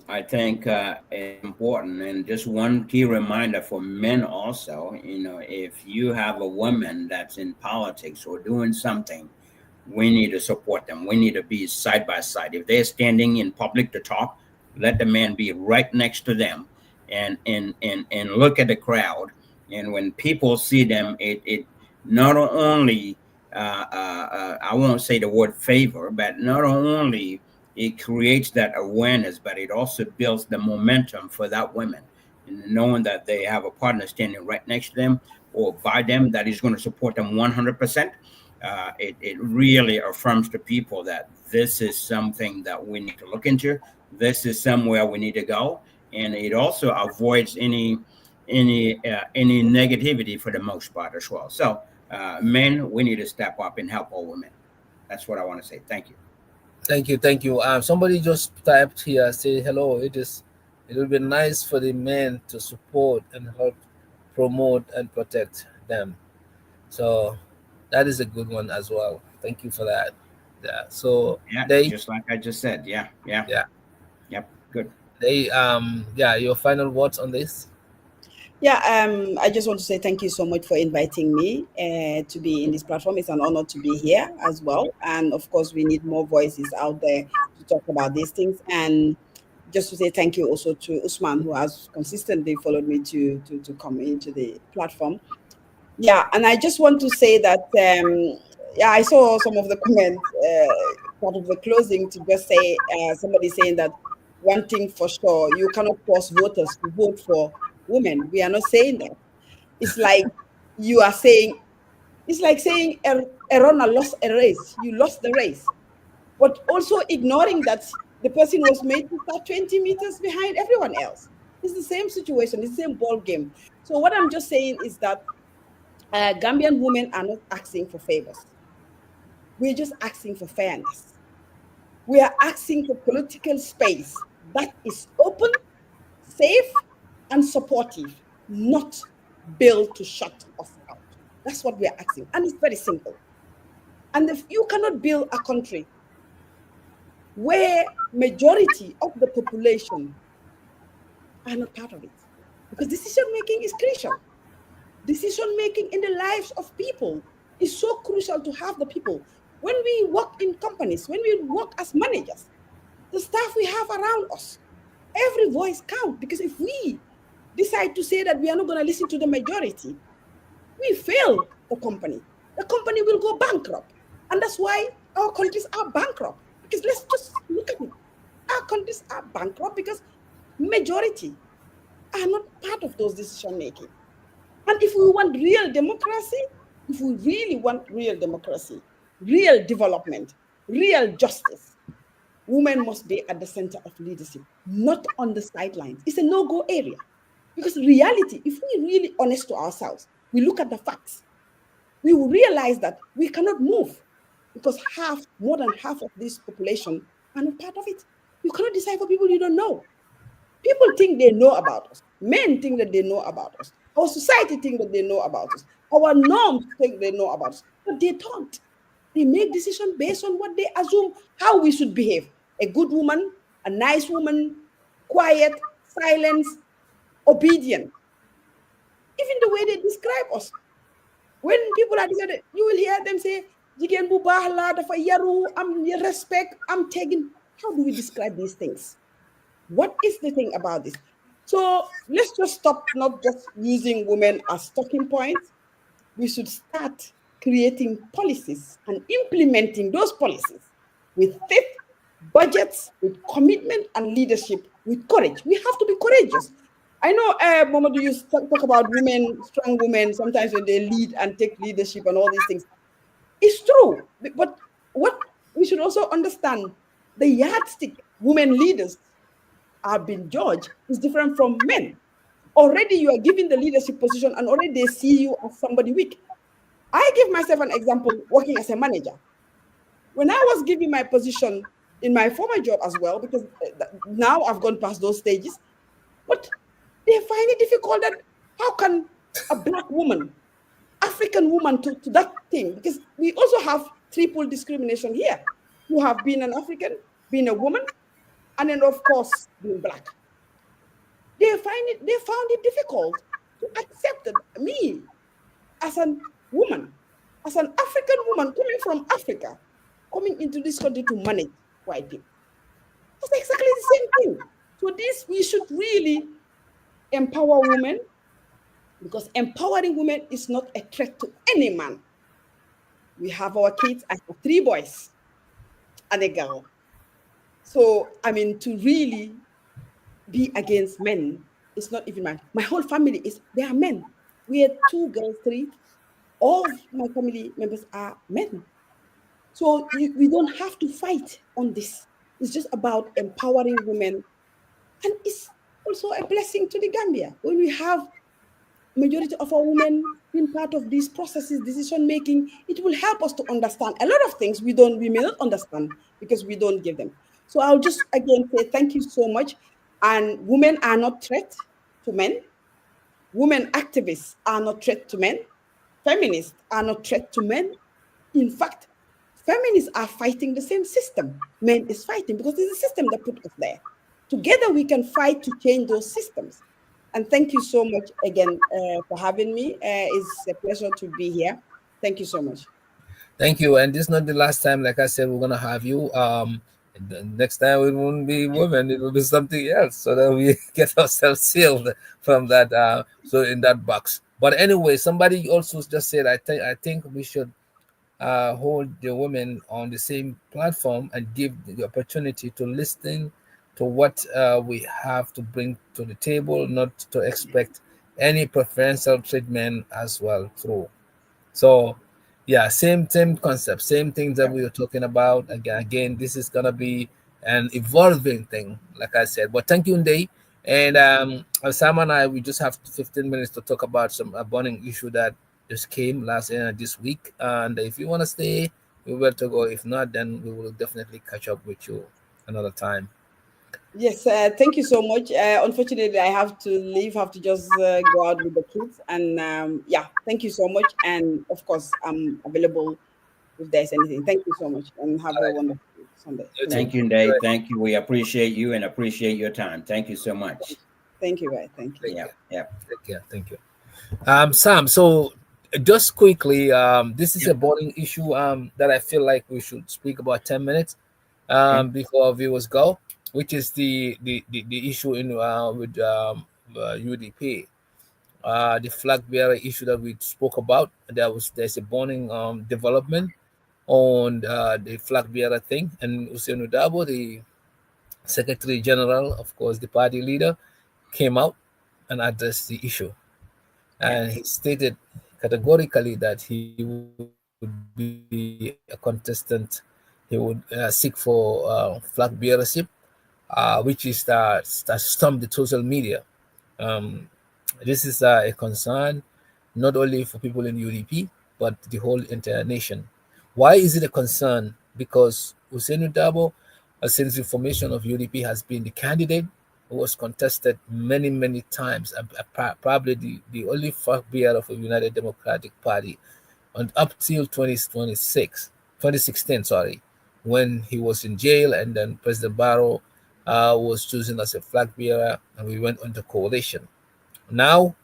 I think it's important, and just one key reminder for men also. If you have a woman that's in politics or doing something, we need to support them. We need to be side by side. If they're standing in public to talk, let the man be right next to them, and look at the crowd. And when people see them, it not only I won't say the word favor, but not only it creates that awareness, but it also builds the momentum for that woman, and knowing that they have a partner standing right next to them or by them that is going to support them 100%. It really affirms to people that this is something that we need to look into. This is somewhere we need to go, and it also avoids any negativity for the most part as well. So, men, we need to step up and help all women. That's what I want to say. Thank you. Thank you. Somebody just typed here, say hello. It will be nice for the men to support and help promote and protect them. So that is a good one as well. Thank you for that. Yeah. So Yeah, they, just like I just said. Yeah, yeah, yeah, yep. Good. yeah. Your final words on this? Yeah, I just want to say thank you so much for inviting me to be in this platform. It's an honor to be here as well. And of course, we need more voices out there to talk about these things. And just to say thank you also to Ousman, who has consistently followed me to come into the platform. Yeah, and I just want to say that yeah, I saw some of the comments part of the closing to just say somebody saying that one thing for sure, you cannot force voters to vote for women. We are not saying that. It's like you are saying, it's like saying a runner lost a race. You lost the race, but also ignoring that the person was made to start 20 meters behind everyone else. It's the same situation. It's the same ball game. So what I'm just saying is that Gambian women are not asking for favors. We're just asking for fairness. We are asking for political space that is open, safe, and supportive, not built to shut us out. That's what we are asking. And it's very simple. And if you cannot build a country where majority of the population are not part of it, because decision making is crucial. Decision making in the lives of people is so crucial to have the people. When we work in companies, when we work as managers, the staff we have around us, every voice counts, because if we decide to say that we are not going to listen to the majority, we fail the company will go bankrupt. And that's why our countries are bankrupt, because let's just look at it. Our countries are bankrupt because majority are not part of those decision making. And if we want real democracy, if we really want real democracy, real development, real justice, women must be at the center of leadership, not on the sidelines. It's a no-go area. Because reality, if we really honest to ourselves, we look at the facts, we will realize that we cannot move because more than half of this population are not part of it. You cannot decide for people you don't know. People think they know about us. Men think that they know about us. Our society think that they know about us. Our norms think they know about us, but they don't. They make decisions based on what they assume how we should behave. A good woman, a nice woman, quiet, silent, obedient. Even the way they describe us. When people are decided, you will hear them say, "Jigen bu baax la, dafa yaru, am respect, am taking." How do we describe these things? What is the thing about this? So let's just stop not just using women as talking points. We should start creating policies and implementing those policies with faith, budgets, with commitment and leadership, with courage. We have to be courageous. I know, Momodou, you talk about women, strong women, sometimes when they lead and take leadership and all these things. It's true. But what we should also understand, the yardstick women leaders are being judged is different from men. Already you are given the leadership position and already they see you as somebody weak. I give myself an example working as a manager. When I was given my position in my former job as well, because now I've gone past those stages, but they find it difficult that how can a black woman, African woman to that thing, because we also have triple discrimination here. You have been an African, being a woman, and then of course being black. They found it difficult to accept me as a woman, as an African woman coming from Africa, coming into this country to manage white people. It's exactly the same thing. So this, we should really empower women, because empowering women is not a threat to any man. We have our kids. I have 3 boys and a girl. So, I mean, to really be against men, it's not even my whole family they are men. We are 2 girls, 3. All of my family members are men. So we don't have to fight on this. It's just about empowering women. And it's also a blessing to the Gambia when we have majority of our women being part of these processes, decision making. It will help us to understand a lot of things we may not understand because we don't give them. So I'll just again say thank you so much. And women are not threat to men. Women activists are not threat to men. Feminists are not threat to men. In fact, feminists are fighting the same system men is fighting, because it's a system that put us there. Together we can fight to change those systems. And thank you so much again for having me. It's a pleasure to be here. Thank you so much. Thank you. And this is not the last time, like I said, we're gonna have you. And the next time it won't be women, it will be something else, so that we get ourselves sealed from that. So in that box. But anyway, somebody also just said, I think we should hold the women on the same platform and give the opportunity to listen to what we have to bring to the table, not to expect any preferential treatment as well through. So yeah, same concept, same things that Yeah. we were talking about. Again, this is gonna be an evolving thing, like I said. But thank you, Ndey. And Sam and I, we just have 15 minutes to talk about some burning issue that just came last this week. And if you want to stay, we will to go. If not, then we will definitely catch up with you another time. Yes, thank you so much. Unfortunately, I have to leave, have to just go out with the kids. And yeah, thank you so much. And of course, I'm available if there's anything. Thank you so much and have All a right, wonderful Sunday. you Thank too. you. Thank you, All Ndey. right, Thank you. We appreciate you and appreciate your time. Thank you so much. Thank you, bye. Thank you. take Yeah, care. yeah, Take care. Thank you. Sam, so just quickly, this is yeah. a burning issue that I feel like we should speak about 10 minutes Okay. before viewers go, which is the issue in with UDP, the flag bearer issue that we spoke about. There's a burning development on the flag bearer thing, and Usain Dabo, the Secretary General, of course, the party leader, came out and addressed the issue, Yeah, and he stated categorically that he would be a contestant. He would seek for flag bearership, which is that stormed the social media. Um, this is a concern not only for people in UDP but the whole entire nation. Why is it a concern? Because Usainu Dabo, since the formation of UDP, has been the candidate who was contested many times, probably the only flag bearer of a United Democratic Party, and up till 2026, 2016, sorry, when he was in jail, and then President Barrow was chosen as a flag bearer, and we went under coalition. Now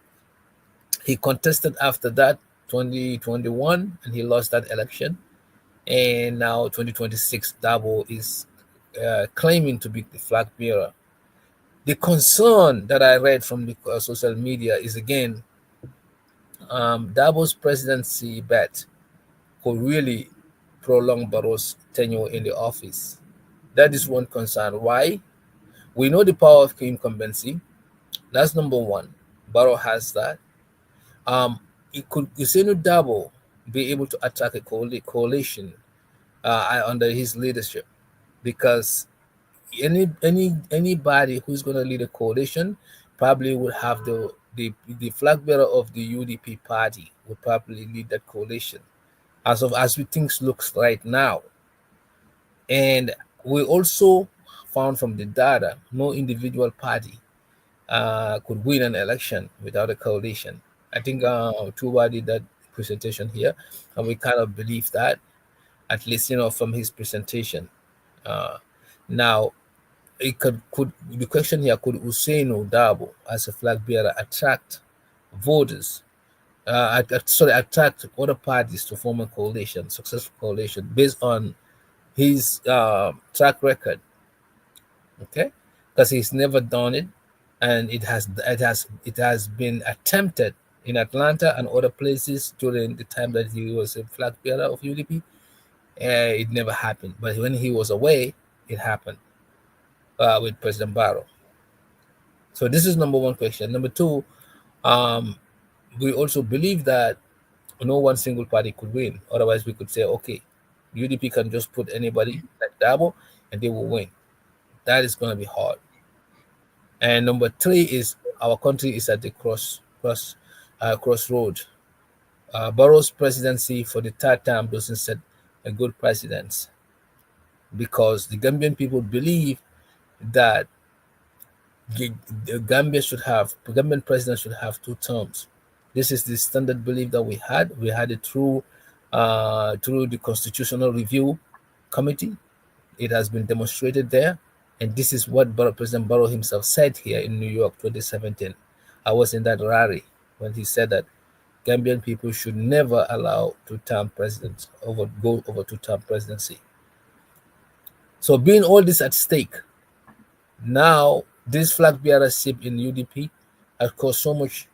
he contested after that 2021, and he lost that election. And now 2026, Dabo is claiming to be the flag bearer. The concern that I read from the social media is again, Dabo's presidency bet could really prolong Barrow's tenure in the office. That is one concern. Why? We know the power of incumbency. That's number one. Barrow has that. It could Usenu Dabo be able to attack a coalition under his leadership? Because anybody who's going to lead a coalition probably would have the flag bearer of the UDP party would probably lead that coalition as we things looks right now. And we also found from the data no individual party could win an election without a coalition. I think Tuba did that presentation here, and we kind of believe that, at least from his presentation. Uh, Now, it could the question here, could Usainu Dabo as a flag bearer attract voters? Attract other parties to form a coalition, successful coalition, based on his track record. Okay, because he's never done it, and it has been attempted in Atlanta and other places during the time that he was a flag bearer of UDP. It never happened, but when he was away, it happened with President Barrow. So this is number one question. Number two, um, we also believe that no one single party could win. Otherwise, we could say, okay, UDP can just put anybody like Dabo, and they will win. That is going to be hard. And number three is our country is at the crossroad. Barrow's presidency for the third time doesn't set a good precedence, because the Gambian people believe that the Gambian president should have two terms. This is the standard belief that we had. We had it through the Constitutional Review Committee. It has been demonstrated there, and this is what President Barrow himself said here in New York, 2017. I was in that rally when he said that Gambian people should never allow two-term presidents go over two-term presidency. So being all this at stake, now this flag bearership in UDP has caused so much,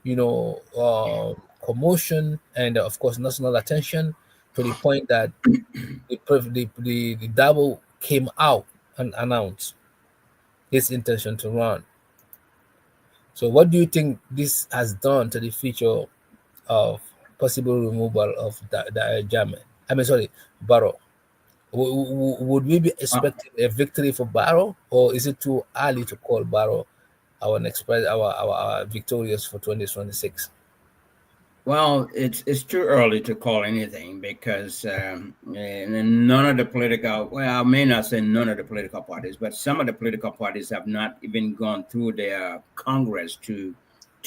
commotion and of course national attention to the point that the Darboe came out and announced his intention to run. So, what do you think this has done to the future of possible removal of the Jammeh? I mean, sorry, Barrow. Would we be Uh, expecting a victory for Barrow, or is it too early to call Barrow our next our victorious for 2026? Well, it's too early to call anything because and none of the political, well, I may not say none of the political parties, but some of the political parties have not even gone through their Congress to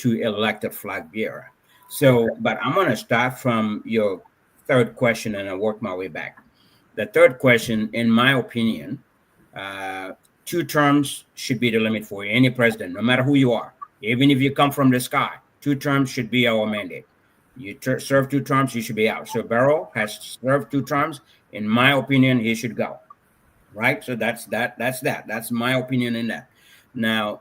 elect a flag bearer. So, but I'm going to start from your third question and I'll work my way back. The third question, in my opinion, uh, 2 terms should be the limit for any president, no matter who you are, even if you come from the sky. 2 terms should be our mandate. You serve 2 terms, you should be out. So Barrow has served 2 terms. In my opinion, he should go. Right. So that's that. That's my opinion in that. Now,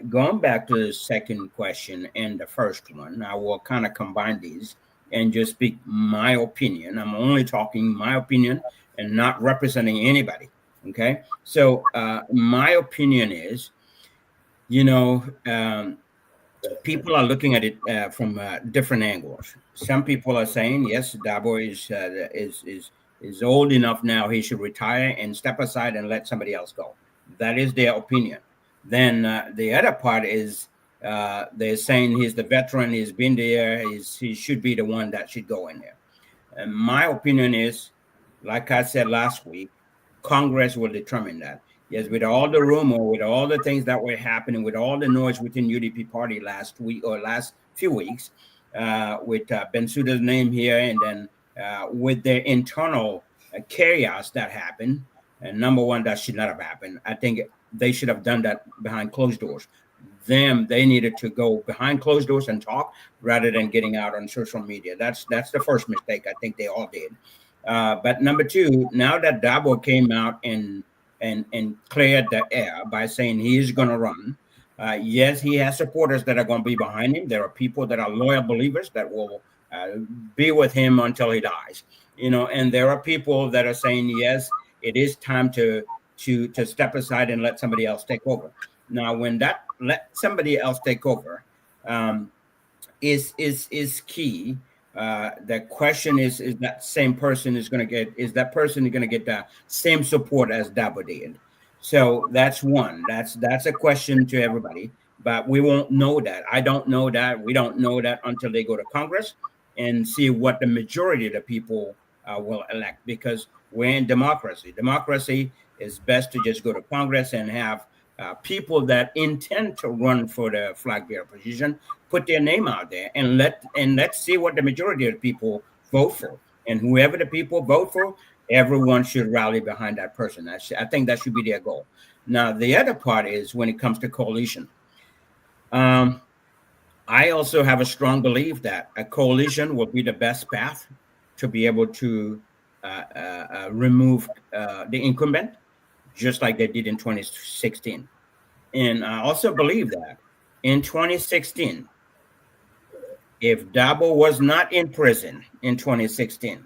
going back to the second question and the first one, I will kind of combine these and just speak my opinion. I'm only talking my opinion and not representing anybody. Okay. So my opinion is, you know, people are looking at it from different angles. Some people are saying, yes, Darboe is old enough now; he should retire and step aside and let somebody else go. That is their opinion. Then the other part is they're saying he's the veteran; he's been there; he should be the one that should go in there. And my opinion is, like I said last week, Congress will determine that. Yes, with all the rumor, with all the things that were happening, with all the noise within UDP party last week or last few weeks, with Bensouda's name here, and then with the internal chaos that happened, and number one, that should not have happened. I think they should have done that behind closed doors. They needed to go behind closed doors and talk rather than getting out on social media. That's the first mistake I think they all did. But number two, now that Darboe came out and cleared the air by saying he's going to run, yes, he has supporters that are going to be behind him. There are people that are loyal believers that will be with him until he dies. And there are people that are saying, yes, it is time to step aside and let somebody else take over. Now, when that let somebody else take over is key. The question is that same person is that person going to get the same support as Darboe did? So that's one. That's a question to everybody, but we won't know that. I don't know that. We don't know that until they go to Congress and see what the majority of the people will elect, because we're in democracy. Democracy is best to just go to Congress and have people that intend to run for the flag bearer position put their name out there, and let's see what the majority of the people vote for. And whoever the people vote for, everyone should rally behind that person. I think that should be their goal. Now, the other part is when it comes to coalition. I also have a strong belief that a coalition will be the best path to be able to remove the incumbent, just like they did in 2016. And I also believe that in 2016, if Darboe was not in prison in 2016,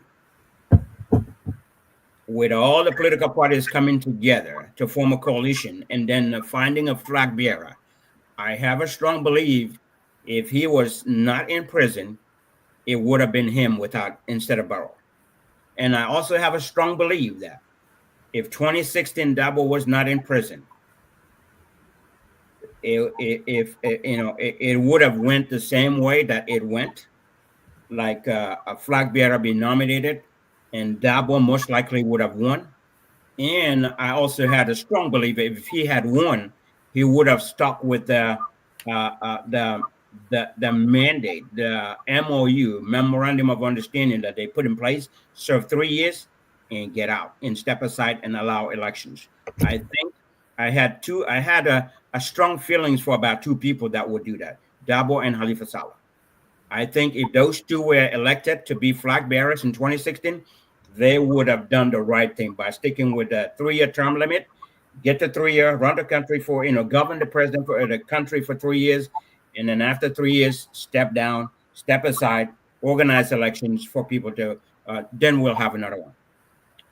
with all the political parties coming together to form a coalition and then finding a flag bearer, I have a strong belief if he was not in prison, it would have been him instead of Barrow. And I also have a strong belief that if 2016 Darboe was not in prison, it would have went the same way that it went, like a flag bearer be nominated, and Darboe most likely would have won. And I also had a strong belief if he had won, he would have stuck with the mandate, the MOU, Memorandum of Understanding, that they put in place, serve 3 years and get out and step aside and allow elections. I think I had a strong feelings for about 2 people that would do that, Darboe and Khalifa Saleh. I think if those 2 were elected to be flag bearers in 2016, they would have done the right thing by sticking with the 3-year term limit, get the 3-year, run the country for, govern the president for the country for 3 years, and then after 3 years, step down, step aside, organize elections for people to, then we'll have another one.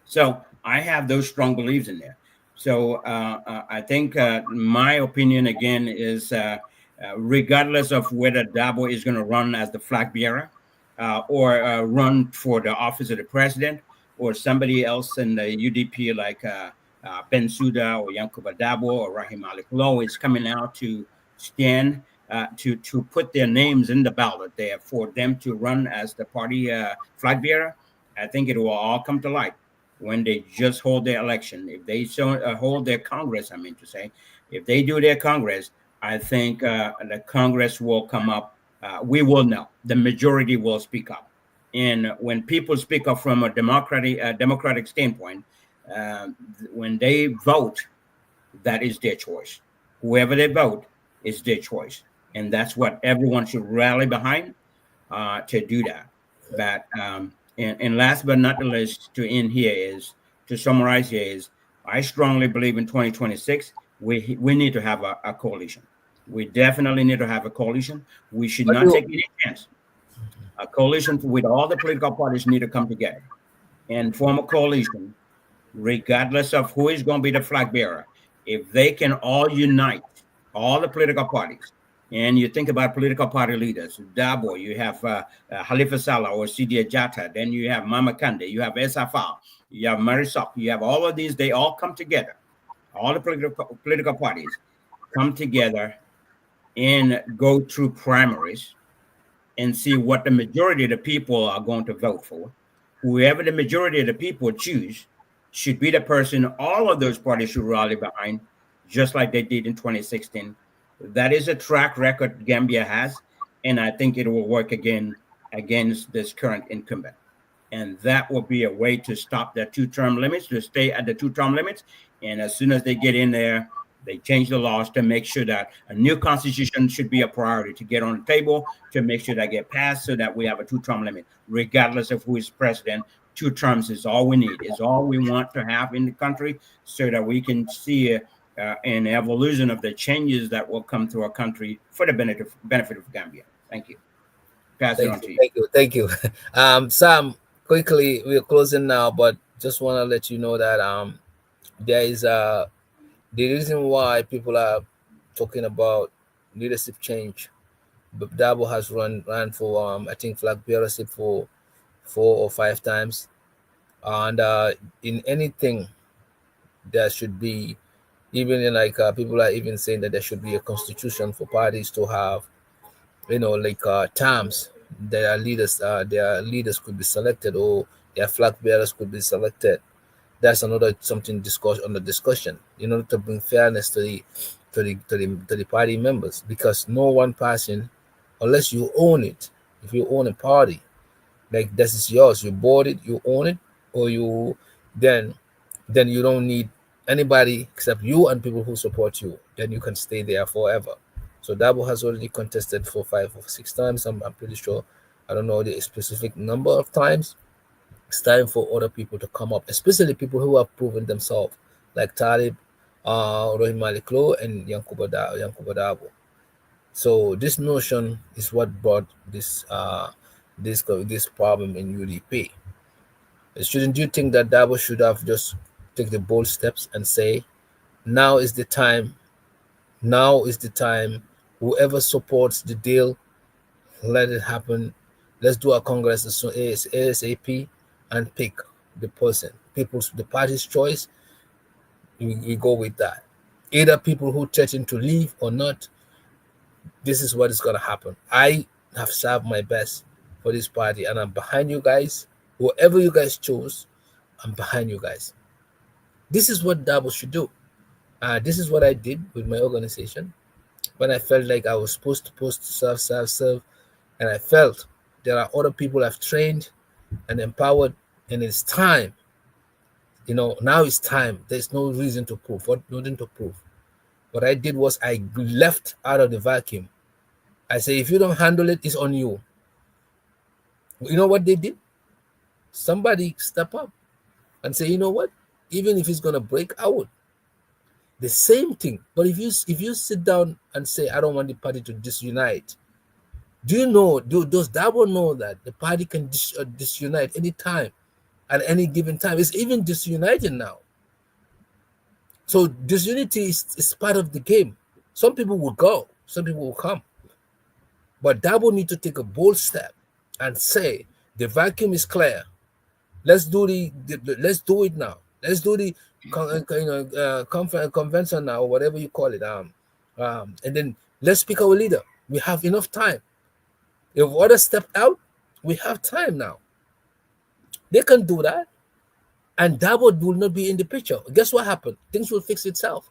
So I have those strong beliefs in there. So I think my opinion again is regardless of whether Darboe is going to run as the flag bearer or run for the office of the president or somebody else in the UDP like Ben Suda or Yankuba Darboe or Rahim Malik Low is coming out to stand to put their names in the ballot there for them to run as the party flag bearer. I think it will all come to light when they just hold their election. If they hold their Congress, I mean to say, if they do their Congress, I think the Congress will come up. We will know. The majority will speak up. And when people speak up from a democratic standpoint, when they vote, that is their choice. Whoever they vote is their choice. And that's what everyone should rally behind to do that. But and last but not the least, to end here is to summarize here is I strongly believe in 2026 we need to have a coalition. We definitely need to have a coalition. We should not take any chance. A coalition with all the political parties need to come together and form a coalition, regardless of who is going to be the flag bearer. If they can all unite, all the political parties, and you think about political party leaders, Darboe, you have Halifa Saleh or Sidi Jata, then you have Mama Kande, you have SFA, you have Marisol, you have all of these, they all come together. All the political parties come together and go through primaries and see what the majority of the people are going to vote for. Whoever the majority of the people choose should be the person all of those parties should rally behind, just like they did in 2016. That is a track record Gambia has, and I think it will work again against this current incumbent. And that will be a way to stop the 2-term limits, to stay at the 2-term limits. And as soon as they get in there, they change the laws to make sure that a new constitution should be a priority to get on the table, to make sure that get passed so that we have a 2-term limit, regardless of who is president. 2 terms is all we need, is all we want to have in the country so that we can see an evolution of the changes that will come to our country for the benefit of Gambia. Thank you. Pass it on to you. Thank you. Sam, quickly, we're closing now, but just want to let you know that there is the reason why people are talking about leadership change. Darboe has ran for I think flag bearership for 4 or 5 times, and in anything there should be, even in like people are even saying that there should be a constitution for parties to have, like terms. Their leaders could be selected, or their flag bearers could be selected. That's another something under discussion, in order to bring fairness to the party members, because no one person, unless you own it, if you own a party, like this is yours, you bought it, you own it, or you then you don't need anybody except you and people who support you. Then you can stay there forever. So Darboe has already contested for 5 or 6 times. I'm pretty sure. I don't know the specific number of times. It's time for other people to come up, especially people who have proven themselves, like Talib, Rahim Malik Low, and Yankuba Darboe. So this notion is what brought this problem in UDP. Shouldn't you think that Darboe should have just take the bold steps and say, now is the time. Now is the time. Whoever supports the deal, let it happen. Let's do a Congress as soon as ASAP and pick the person. The party's choice, we go with that. Either people who threaten to leave or not, this is what is going to happen. I have served my best for this party, and I'm behind you guys. Whoever you guys choose, I'm behind you guys. This is what Darboe should do. This is what I did with my organization when I felt like I was supposed to serve, and I felt there are other people I've trained and empowered, and it's time. Now it's time. There's no reason to prove, nothing to prove. What I did was I left out of the vacuum. I say, if you don't handle it, it's on you. You know what they did? Somebody step up and say, you know what? Even if it's gonna break, I would. The same thing. But if you sit down and say, I don't want the party to disunite, do you know? Does Darboe know that the party can disunite anytime, at any given time? It's even disuniting now. So disunity is part of the game. Some people will go, some people will come. But Darboe need to take a bold step and say the vacuum is clear. Let's do let's do it now. Let's do the convention now, or whatever you call it. And then let's pick our leader. We have enough time. If others stepped out, we have time now. They can do that, and Darboe will not be in the picture. Guess what happened? Things will fix itself.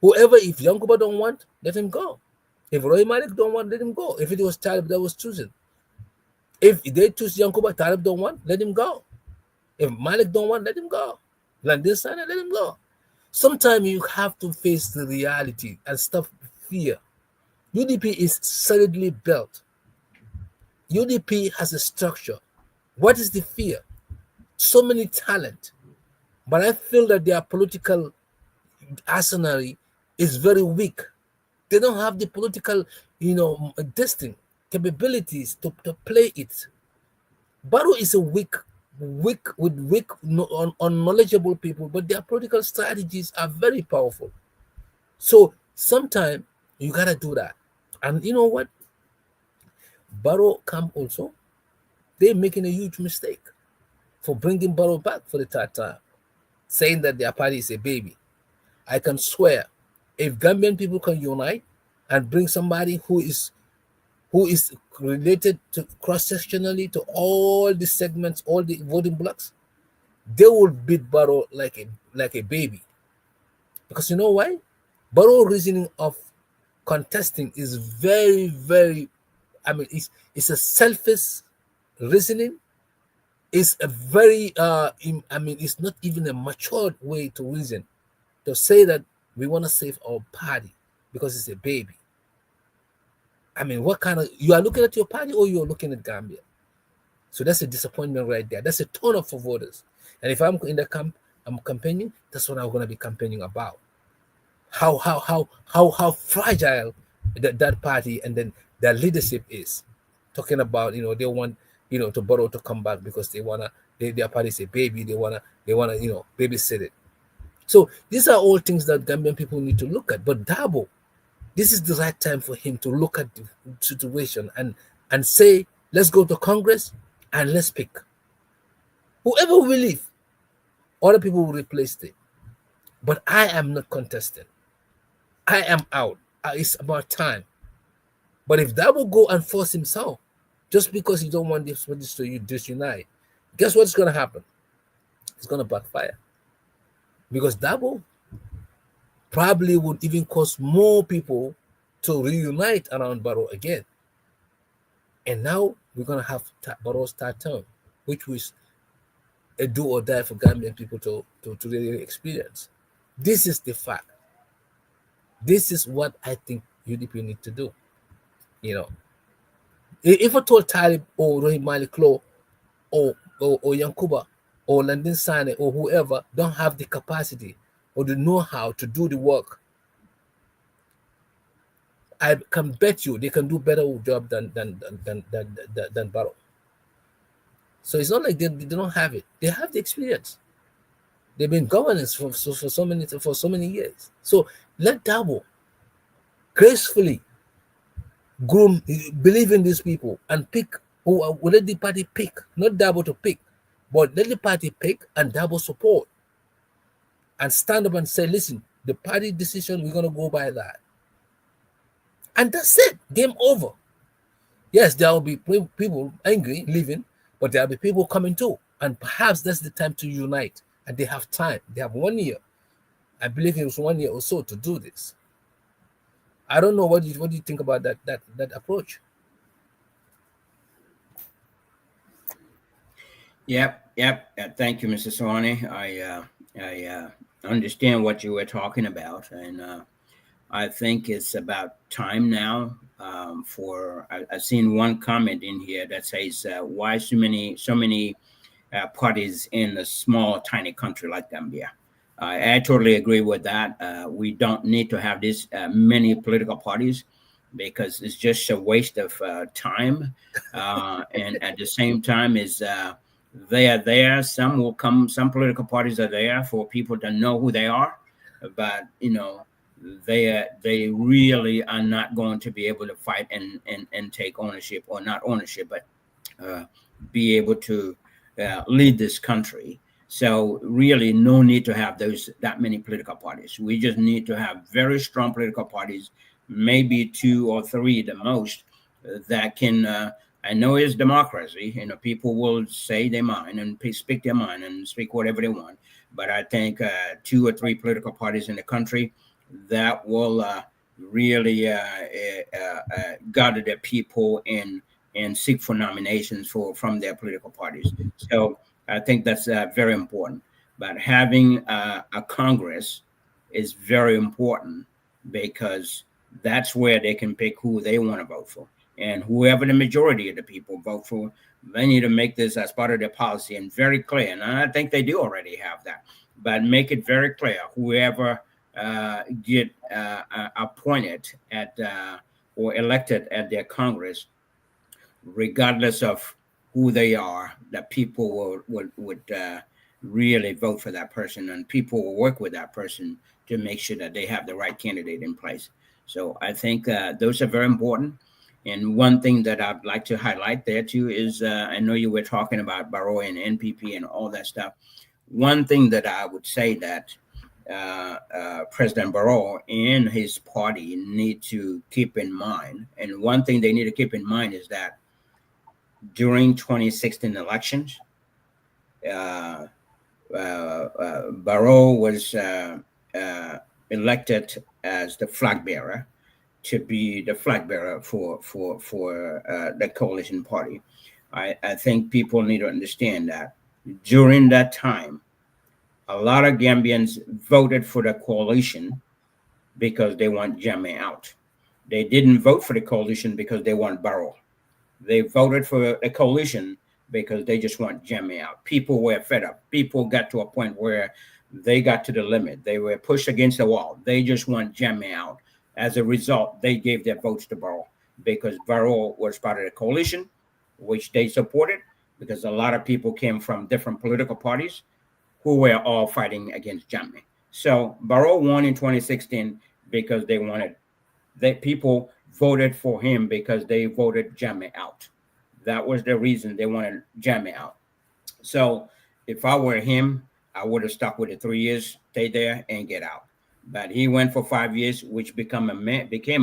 Whoever, if Yankuba don't want, let him go. If Roy Malik don't want, let him go. If it was Talib that was choosing, if they choose Yankuba, Talib don't want, let him go. If Malik don't want, let him go. Landisana, let him go. Sometimes you have to face the reality and stop fear. UDP is solidly built. UDP has a structure. What is the fear? So many talent, but I feel that their political arsenal is very weak. They don't have the political, distinct capabilities to play it. Barrow is a weak, unknowledgeable people, but their political strategies are very powerful. So sometimes you gotta do that. And you know what? Barrow camp also, they're making a huge mistake for bringing Barrow back for the third time, saying that their party is a baby. I can swear, if Gambian people can unite and bring somebody who is related to cross-sectionally to all the segments, all the voting blocks, they will beat Barrow like a baby. Because you know why? Barrow reasoning of contesting is very, very, it's a selfish reasoning. It's a very, it's not even a matured way to reason, to say that we want to save our party because it's a baby. What kind of, you are looking at your party or you're looking at Gambia? So that's a disappointment right there. That's a turn off for voters. And if I'm in the camp, I'm campaigning, that's what I'm going to be campaigning about. How fragile that party and then their leadership is. Talking about, they want, to Barrow to come back because they wanna, their party is a baby, they wanna, babysit it. So these are all things that Gambian people need to look at. But Darboe, this is the right time for him to look at the situation and say, let's go to Congress and let's pick. Whoever will leave, other people will replace it. But I am not contesting. I am out. It's about time. But if Darboe go and force himself, just because he don't want this to disunite, guess what's going to happen? It's going to backfire. Because Darboe probably would even cause more people to reunite around Barrow again. And now we're going to have Barrow's third term, which was a do or die for Gambian people to really experience. This is the fact. This is what I think UDP need to do. If I told Talib or Rohit Malik Law or Yankuba or Landin Sane or whoever don't have the capacity or the know-how to do the work, I can bet you they can do better job than Barrow. So it's not like they don't have it. They have the experience. They've been governors for so many years. So let Darboe gracefully groom, believe in these people and pick who let the party pick, not Darboe to pick, but let the party pick and Darboe support. And stand up and say, listen, the party decision, we're gonna go by that. And that's it. Game over. Yes, there will be people angry, leaving, but there will be people coming too. And perhaps that's the time to unite. And they have time. They have 1 year. I believe it was 1 year or so to do this. I don't know what do you think about that approach? Yep. Thank you, Mr. Sawaneh. I understand what you were talking about, and I think it's about time now. I've seen one comment in here that says, "Why so many parties in a small, tiny country like Gambia. I totally agree with that. We don't need to have this many political parties because it's just a waste of time. And at the same time, is they are there. Some will come. Some political parties are there for people to know who they are, but they really are not going to be able to fight and take ownership, or not ownership, but uh, be able to lead this country. So really, no need to have that many political parties. We just need to have very strong political parties, maybe two or three the most, that can. I know it's democracy. People will say their mind and speak their mind and speak whatever they want. But I think two or three political parties in the country that will really gather their people and seek for nominations from their political parties. So I think that's very important. But having a Congress is very important because that's where they can pick who they want to vote for. And whoever the majority of the people vote for, they need to make this as part of their policy and very clear. And I think they do already have that. But make it very clear, whoever get appointed at or elected at their Congress, regardless of who they are, that people would really vote for that person, and people will work with that person to make sure that they have the right candidate in place. So I think those are very important. And one thing that I'd like to highlight there too is I know you were talking about Barrow and NPP and all that stuff. One thing that I would say that President Barrow and his party need to keep in mind, and one thing they need to keep in mind is that during 2016 elections, Barrow was elected as the flag bearer to be the flag bearer for the coalition party. I think people need to understand that during that time, a lot of Gambians voted for the coalition because they want Jammeh out. They didn't vote for the coalition because they want Barrow. They voted for a coalition because they just want Jammeh out. People were fed up. People got to a point where they got to the limit. They were pushed against the wall. They just want Jammeh out. As a result, they gave their votes to Barrow because Barrow was part of the coalition, which they supported, because a lot of people came from different political parties who were all fighting against Jammeh. So Barrow won in 2016 because people voted for him because they voted Jammeh out. That was the reason they wanted Jammeh out. So if I were him, I would have stuck with the 3 years, stay there and get out. But he went for 5 years, which became a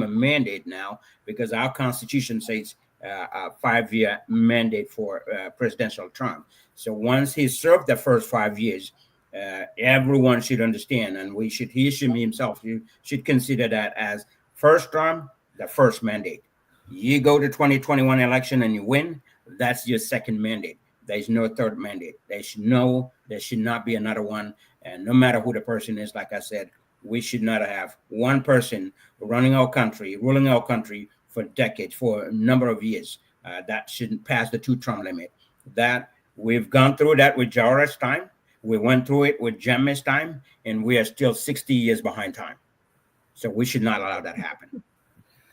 mandate now, because our constitution says a 5-year mandate for presidential term. So once he served the first 5 years, everyone should understand, and he himself should consider that as first term, the first mandate. You go to 2021 election and you win, that's your second mandate. There's no third mandate. There should not be another one. And no matter who the person is, like I said, we should not have one person ruling our country for decades, for a number of years. That shouldn't pass the 2-term limit. That we've gone through that with Jawara's time. We went through it with Jammeh's time, and we are still 60 years behind time. So we should not allow that happen.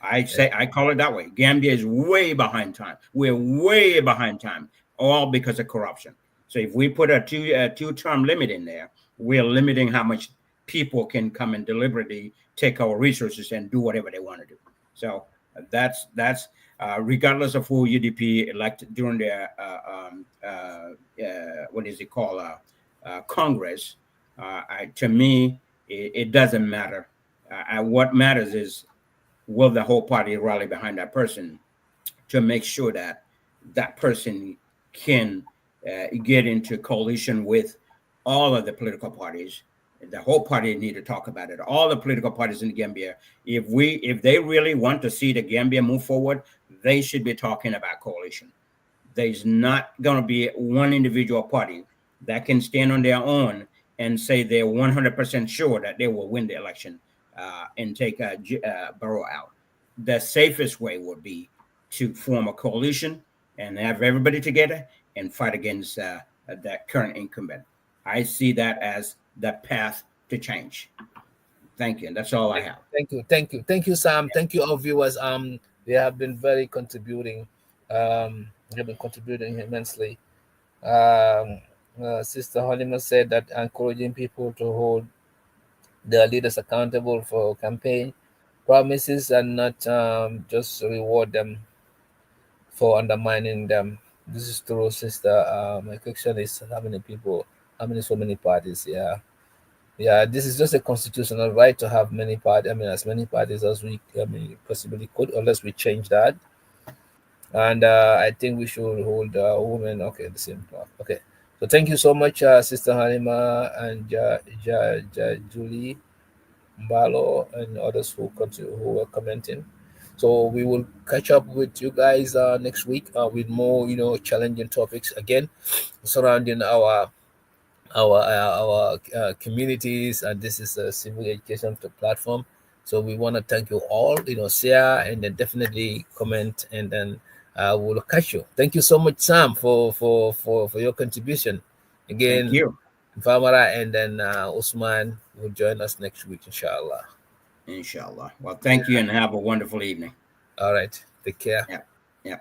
I call it that way. Gambia is way behind time. We're way behind time, all because of corruption. So if we put a 2-term limit in there, we're limiting how much people can come and deliberately take our resources and do whatever they want to do. So that's regardless of who UDP elected during their Congress. To me, it doesn't matter. What matters is, will the whole party rally behind that person to make sure that that person can get into coalition with all of the political parties. The whole party need to talk about it. All the political parties in Gambia, if they really want to see the Gambia move forward, they should be talking about coalition. There's not going to be one individual party that can stand on their own and say they're 100% sure that they will win the election and take Barrow out. The safest way would be to form a coalition and have everybody together and fight against the current incumbent. I see that as the path to change. Thank you. And that's all I have. Thank you, Sam. Thank you, our viewers. They have been very contributing. They have been contributing immensely. Sister Halima said that encouraging people to hold their leaders accountable for campaign promises and not just reward them for undermining them. This is true, sister. My question is how many people, how many so many parties? Yeah. Yeah, this is just a constitutional right to have many parties. I mean, as many parties as we, I mean, possibly could, unless we change that. And I think we should hold women. Okay, the same path. Okay, so thank you so much, Sister Halima and Julie Mbalo and others who were commenting. So we will catch up with you guys next week with more, challenging topics again surrounding our communities, and this is a civil education platform. So we want to thank you all, share and then definitely comment, and then we'll catch you. Thank you so much, Sam, for your contribution Thank again. you. Famara and then Ousman will join us next week, inshallah. Inshallah. Well, thank you and have a wonderful evening. All right, take care. Yeah. Yeah.